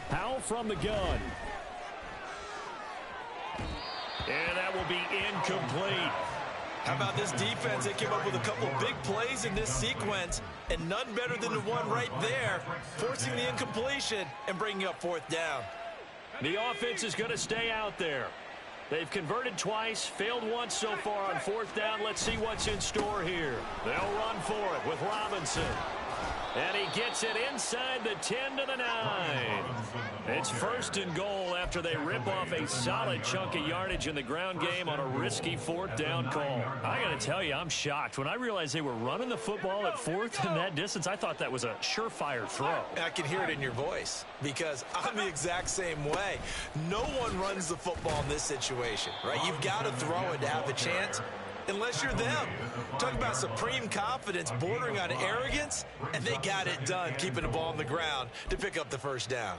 Powell from the gun. And that will be incomplete. How about this defense? They came up with a couple of big plays in this sequence, and none better than the one right there, forcing the incompletion and bringing up 4th down. The offense is going to stay out there. They've converted twice, failed once so far on 4th down. Let's see what's in store here. They'll run for it with Robinson. And he gets it inside the 10 to the 9. It's 1st and goal after they rip off a solid chunk of yardage in the ground game on a risky 4th down call. I got to tell you, I'm shocked. When I realized they were running the football at 4th in that distance, I thought that was a surefire throw. I can hear it in your voice, because I'm the exact same way. No one runs the football in this situation, right? You've got to throw it to have a chance. Unless you're them. Talk about supreme confidence bordering on arrogance, and they got it done, keeping the ball on the ground to pick up the 1st down.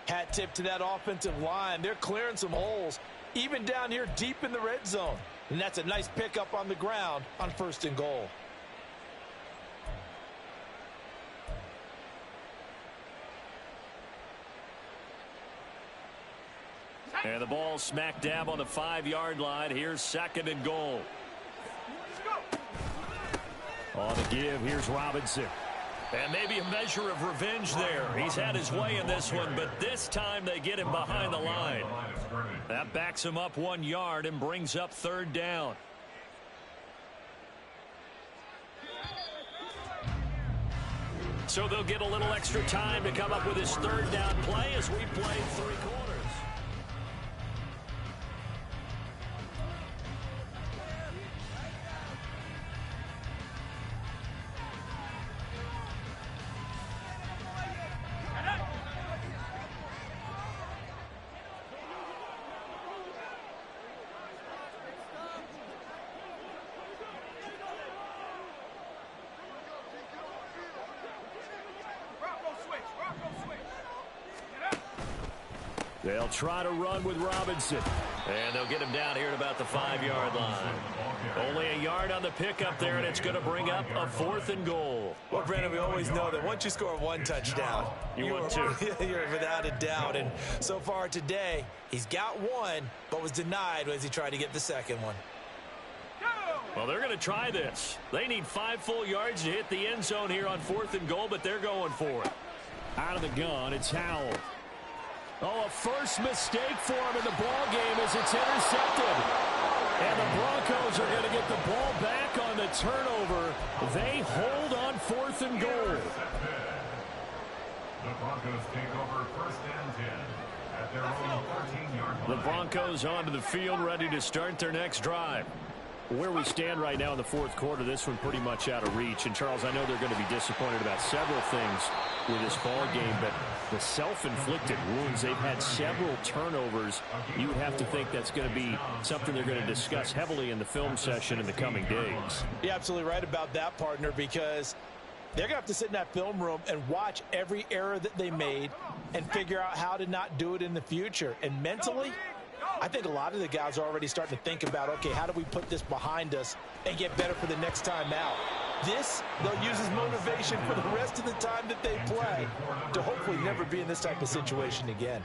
Hat tip to that offensive line. They're clearing some holes, even down here deep in the red zone. And that's a nice pickup on the ground on 1st and goal. And the ball smack dab on the 5-yard line. Here's 2nd and goal. On the give, here's Robinson. And maybe a measure of revenge there. He's had his way in this one, but this time they get him behind the line. That backs him up 1 yard and brings up 3rd down. So they'll get a little extra time to come up with his 3rd down play as we play 3 quarters. They'll try to run with Robinson. And they'll get him down here at about the 5-yard line. Only a yard on the pickup there, and it's going to bring up a 4th and goal. Well, Brandon, we always know that once you score 1 touchdown, you want 2. You're without a doubt. And so far today, he's got 1, but was denied as he tried to get the 2nd one. Well, they're going to try this. They need 5 full yards to hit the end zone here on 4th and goal, but they're going for it. Out of the gun, it's Howell. Oh, a first mistake for him in the ball game as it's intercepted. And the Broncos are going to get the ball back on the turnover. They hold on 4th and goal. The Broncos take over 1st and 10 at their own 13-yard line. The Broncos onto the field, ready to start their next drive. Where we stand right now in the 4th quarter, this one pretty much out of reach. And, Charles, I know they're going to be disappointed about several things with this ball game, but the self-inflicted wounds, they've had several turnovers. You would have to think that's going to be something they're going to discuss heavily in the film session in the coming days. You're absolutely right about that, partner, because they're going to have to sit in that film room and watch every error that they made and figure out how to not do it in the future. And mentally, I think a lot of the guys are already starting to think about, okay, how do we put this behind us and get better for the next time out? This, they'll use as motivation for the rest of the time that they play to hopefully never be in this type of situation again.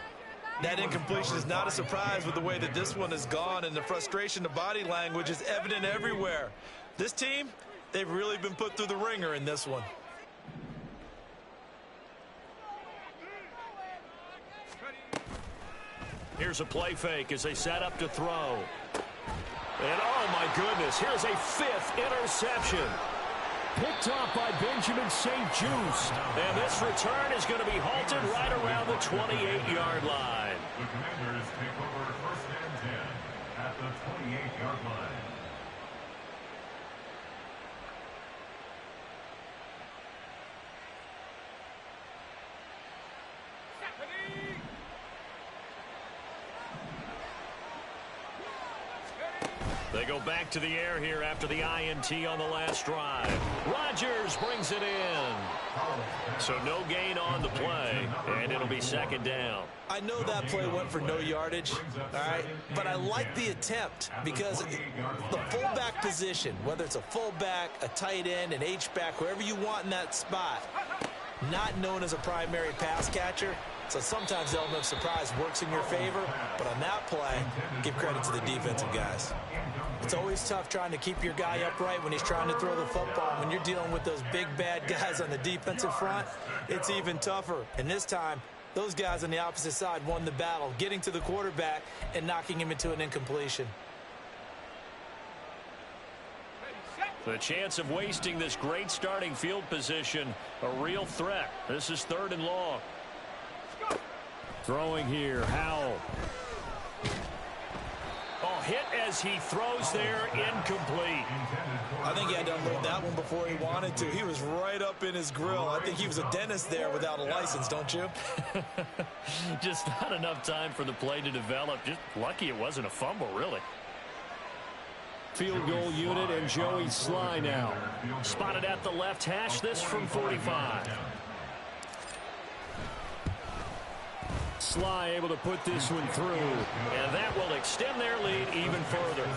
That incompletion is not a surprise with the way that this one has gone, and the frustration, the body language is evident everywhere. This team, they've really been put through the ringer in this one. Here's a play fake as they set up to throw. And, oh, my goodness, here's a 5th interception. Picked off by Benjamin St-Juste. And this return is going to be halted right around the 28-yard line. The Commanders take over 1st and 10 at the 28-yard line. They go back to the air here after the INT on the last drive. Rodgers brings it in. So no gain on the play, and it'll be 2nd down. I know that play went for no yardage, all right, but I like the attempt because the fullback position, whether it's a fullback, a tight end, an H-back, wherever you want in that spot, not known as a primary pass catcher. So sometimes the element of surprise works in your favor, but on that play, give credit to the defensive guys. It's always tough trying to keep your guy upright when he's trying to throw the football. When you're dealing with those big, bad guys on the defensive front, it's even tougher. And this time, those guys on the opposite side won the battle, getting to the quarterback and knocking him into an incompletion. The chance of wasting this great starting field position, a real threat. This is 3rd and long. Throwing here, Howell. Oh, hit as he throws there, incomplete. I think he had to unload that one before he wanted to. He was right up in his grill. I think he was a dentist there without a license, don't you? Just not enough time for the play to develop. Just lucky it wasn't a fumble, really. Field goal unit and Joey Sly now. Spotted at the left hash, this from 45. Sly able to put this one through. And that will extend their lead even further.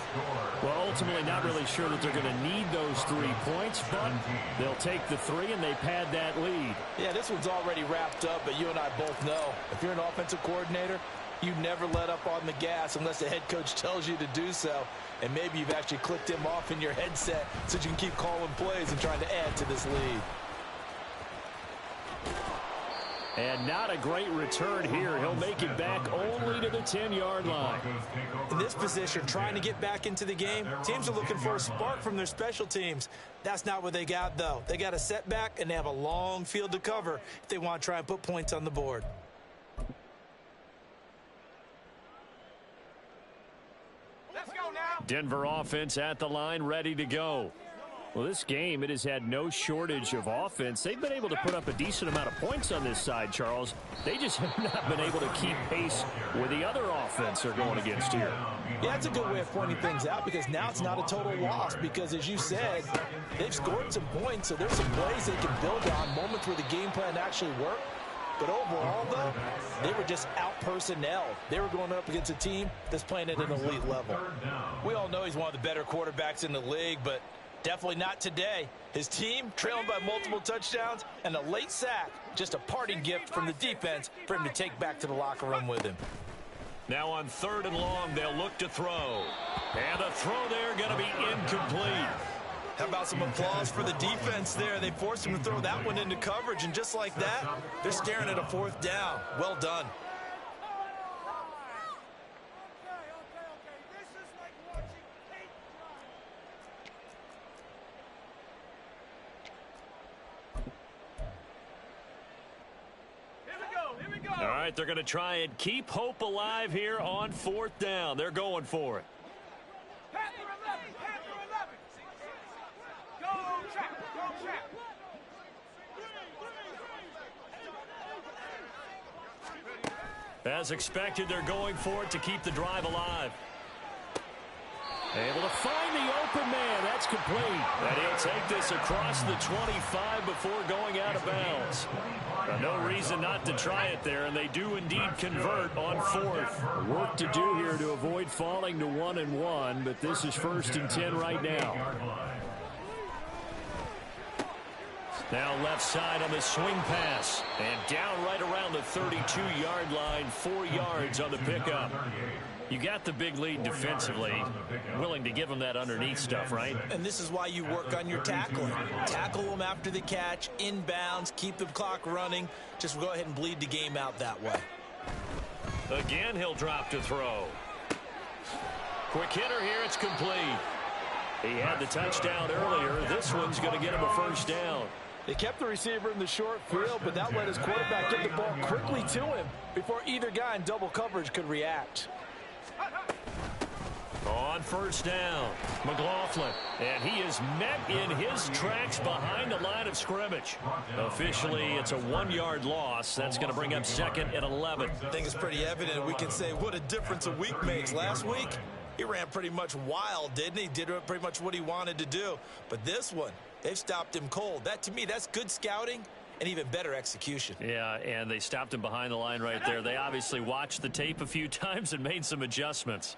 Well, ultimately not really sure that they're going to need those 3 points, but they'll take the 3 and they pad that lead. Yeah, this one's already wrapped up, but you and I both know if you're an offensive coordinator, You never let up on the gas unless the head coach tells you to do so. And maybe you've actually clicked him off in your headset so you can keep calling plays and trying to add to this lead. And not a great return here. He'll make it back only to the 10-yard line. In this position, trying to get back into the game, teams are looking for a spark from their special teams. That's not what they got, though. They got a setback, and they have a long field to cover if they want to try and put points on the board. Let's go now. Denver offense at the line, ready to go. Well, this game, it has had no shortage of offense. They've been able to put up a decent amount of points on this side, Charles. They just have not been able to keep pace with the other offense they're going against here. Yeah, that's a good way of pointing things out because now it's not a total loss because, as you said, they've scored some points, so there's some plays they can build on, moments where the game plan actually worked. But overall, though, they were just out-personnel. They were going up against a team that's playing at an elite level. We all know he's one of the better quarterbacks in the league, but definitely not today. His team trailing by multiple touchdowns and a late sack. Just a parting gift from the defense for him to take back to the locker room with him. Now on 3rd and long, they'll look to throw. And the throw there going to be incomplete. How about some applause for the defense there? They forced him to throw that one into coverage, and just like that, they're staring at a 4th down. Well done. All right, they're going to try and keep hope alive here on 4th down. They're going for it. As expected, they're going for it to keep the drive alive. Able to find the open man. That's complete. And he'll take this across the 25 before going out of bounds. No reason not to try it there, and they do indeed convert on 4th. Work to do here to avoid falling to 1-1, but this is 1st and 10 right now. Now left side on the swing pass. And down right around the 32-yard line, 4 yards on the pickup. You got the big lead defensively. Willing to give them that underneath stuff, right? And this is why you work on your tackling. Tackle them after the catch, inbounds, keep the clock running. Just go ahead and bleed the game out that way. Again, he'll drop to throw. Quick hitter here, it's complete. He had the touchdown earlier. This one's going to get him a 1st down. They kept the receiver in the short field, but that let his quarterback get the ball quickly to him before either guy in double coverage could react. On 1st down, McLaughlin, and he is met in his tracks behind the line of scrimmage. Officially, it's a 1-yard loss. That's going to bring up 2nd and 11. I think it's pretty evident. We can say what a difference a week makes. Last week, he ran pretty much wild, didn't he? Did pretty much what he wanted to do. But this one, they've stopped him cold. That, to me, that's good scouting and even better execution. Yeah, and they stopped him behind the line right there. They obviously watched the tape a few times and made some adjustments.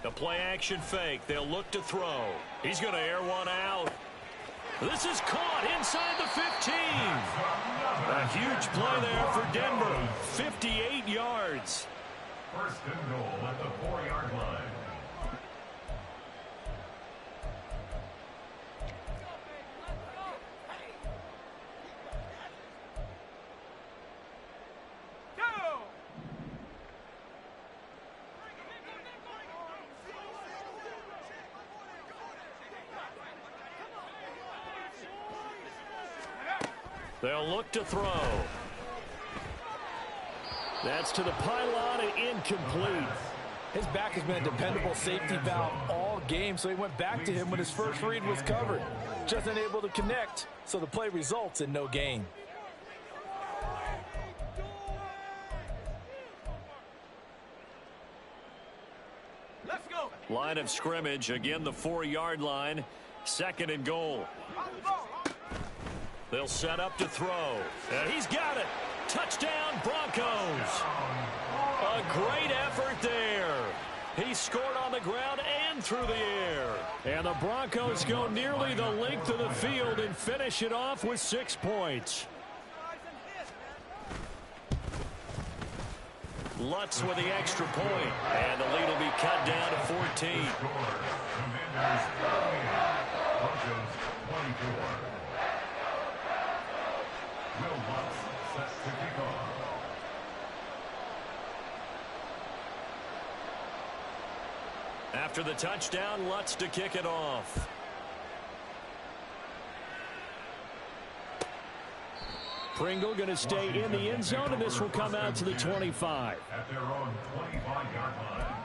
The play-action fake. They'll look to throw. He's going to air one out. This is caught inside the 15. A huge play there for Denver. 58 yards. 1st and goal at the 4-yard line. They'll look to throw. That's to the pylon and incomplete. His back has been a dependable safety valve all game, so he went back to him when his first read was covered. Just unable to connect, so the play results in no gain. Let's go. Line of scrimmage, again the 4-yard line. 2nd and goal. They'll set up to throw. And he's got it. Touchdown, Broncos. A great effort there. He scored on the ground and through the air. And the Broncos go nearly the length of the field and finish it off with 6 points. Lutz with the extra point. And the lead will be cut down to 14. Commanders 48, Broncos 24. Will Lutz set to kick off. After the touchdown, Lutz to kick it off. Pringle going to stay in the end zone, and this will come out to the 25. At their own 25-yard line.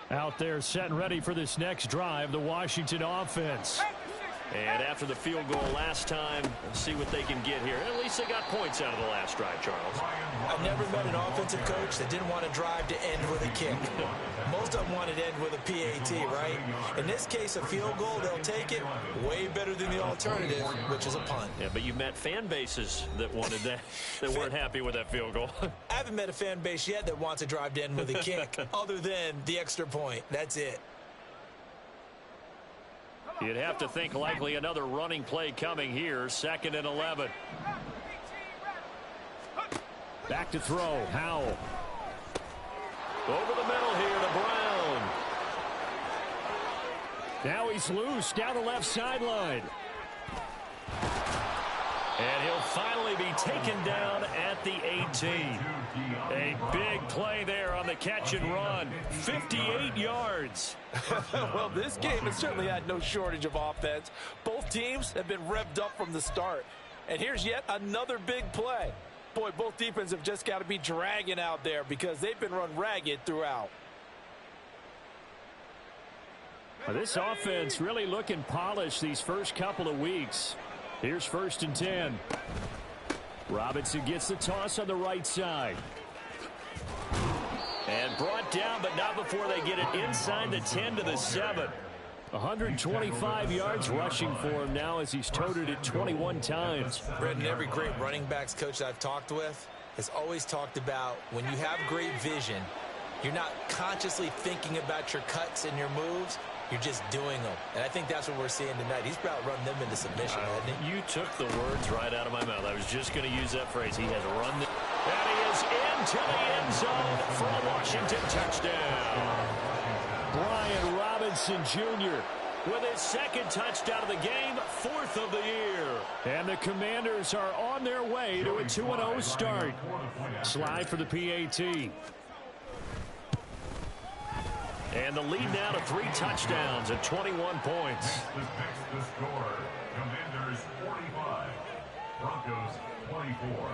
Out there set and ready for this next drive, the Washington offense. And after the field goal last time, let's see what they can get here. At least they got points out of the last drive, Charles. I've never met an offensive coach that didn't want to drive to end with a kick. Most of them wanted to end with a PAT, right? In this case, a field goal, they'll take it way better than the alternative, which is a punt. Yeah, but you met fan bases that wanted that, that weren't happy with that field goal. I haven't met a fan base yet that wants to drive to end with a kick, other than the extra point. That's it. You'd have to think likely another running play coming here. 2nd and 11. Back to throw. Howell. Over the middle here to Brown. Now he's loose down the left sideline. And he'll finally be taken down at the 18. A big play there on the catch and run. 58 yards. Well, this game has certainly had no shortage of offense. Both teams have been revved up from the start. And here's yet another big play. Boy, both defenses have just got to be dragging out there because they've been run ragged throughout. Well, this offense really looking polished these first couple of weeks. Here's 1st and 10. Robinson gets the toss on the right side. And brought down, but not before they get it inside the 10 to the 7. 125 yards rushing for him now as he's toted it 21 times. Brendan, every great running backs coach that I've talked with has always talked about when you have great vision, you're not consciously thinking about your cuts and your moves. You're just doing them. And I think that's what we're seeing tonight. He's about run them into submission, hasn't he? You took the words right out of my mouth. I was just going to use that phrase. He has run them. And he is into the end zone for a Washington touchdown. Brian Robinson Jr. with his 2nd touchdown of the game, 4th of the year. And the Commanders are on their way to a 2-0 start. Slide for the PAT. And the lead now to 3 touchdowns at 21 points. The score, Commanders 45, Broncos 24.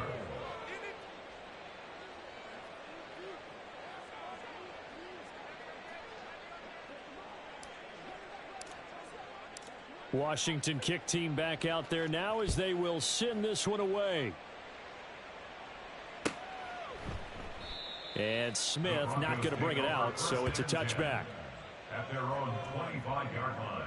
Washington kick team back out there now as they will send this one away. And Smith not going to bring it out, so it's a touchback. At their own 25-yard line.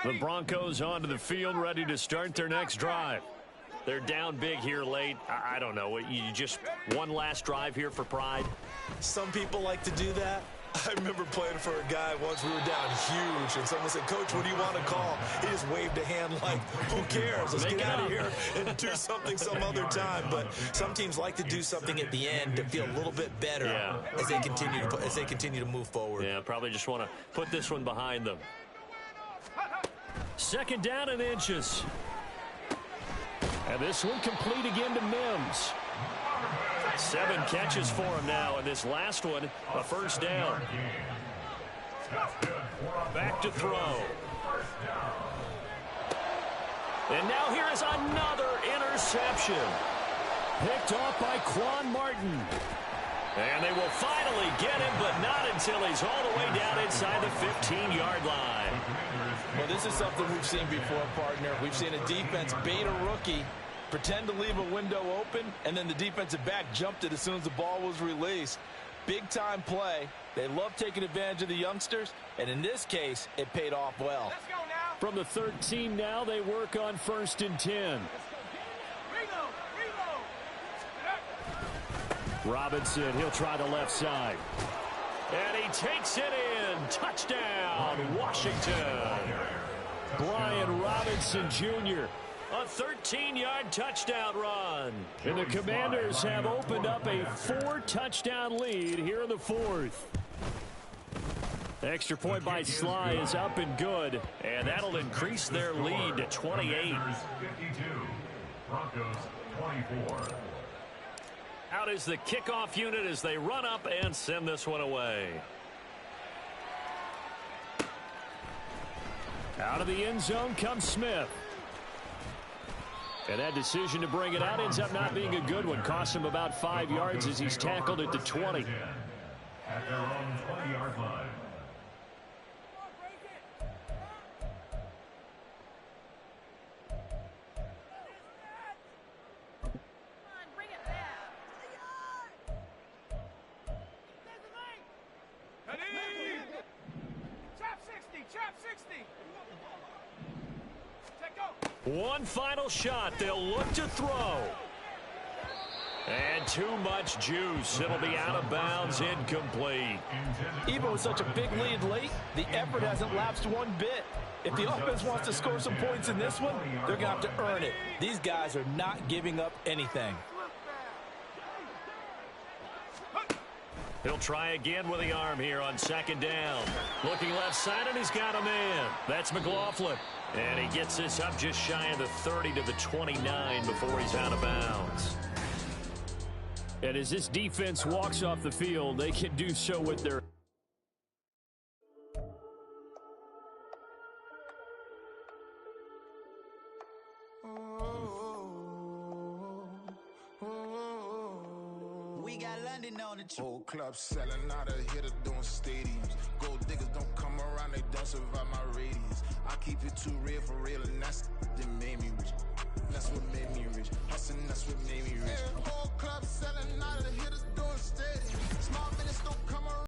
The Broncos onto the field, ready to start their next drive. They're down big here late. I don't know. You just one last drive here for pride? Some people like to do that. I remember playing for a guy once. We were down huge, and someone said, "Coach, what do you want to call?" He just waved a hand like, who cares? Let's get out of here and do something some other time. But some teams like to do something at the end to feel a little bit better as they continue to move forward. Yeah, probably just want to put this one behind them. 2nd down and inches. And this one complete again to Mims. 7 catches for him now, and this last one, a 1st down. Back to throw. And now here is another interception. Picked off by Quan Martin. And they will finally get him, but not until he's all the way down inside the 15-yard line. Well, this is something we've seen before, partner. We've seen a defense bait a rookie, pretend to leave a window open, and then the defensive back jumped it as soon as the ball was released. Big-time play. They love taking advantage of the youngsters, and in this case, it paid off well. Let's go now. From the 13 now, they work on 1st and 10. Reload. Robinson, he'll try the left side. And he takes it in. Touchdown, Washington. Brian Robinson Jr. A 13-yard touchdown run. And the Commanders have opened up a 4-touchdown lead here in the 4th. Extra point by Sly is up and good. And that'll increase their lead to 28. 52, Broncos 24. Out is the kickoff unit as they run up and send this one away. Out of the end zone comes Smith. And that decision to bring it out ends up not being a good one. Cost him about 5 yards as he's tackled at the 20. At their own 20-yard line. One final shot. They'll look to throw. And too much juice. It'll be out of bounds, incomplete. Even with such a big lead late, the effort hasn't lapsed one bit. If the offense wants to score some points in this one, they're going to have to earn it. These guys are not giving up anything. He'll try again with the arm here on 2nd down. Looking left side, and he's got a man. That's McLaughlin. And he gets this up just shy of the 30 to the 29 before he's out of bounds. And as this defense walks off the field, they can do so with their... We got London on the whole club selling out of hitter doing stadiums. Gold diggers don't come around, they don't survive my radius. I keep it too real for real, and that's that made me rich. That's what made me rich. Hustling, that's what made me rich. Whole club selling out of hitters doing stadiums. Small minutes don't come around.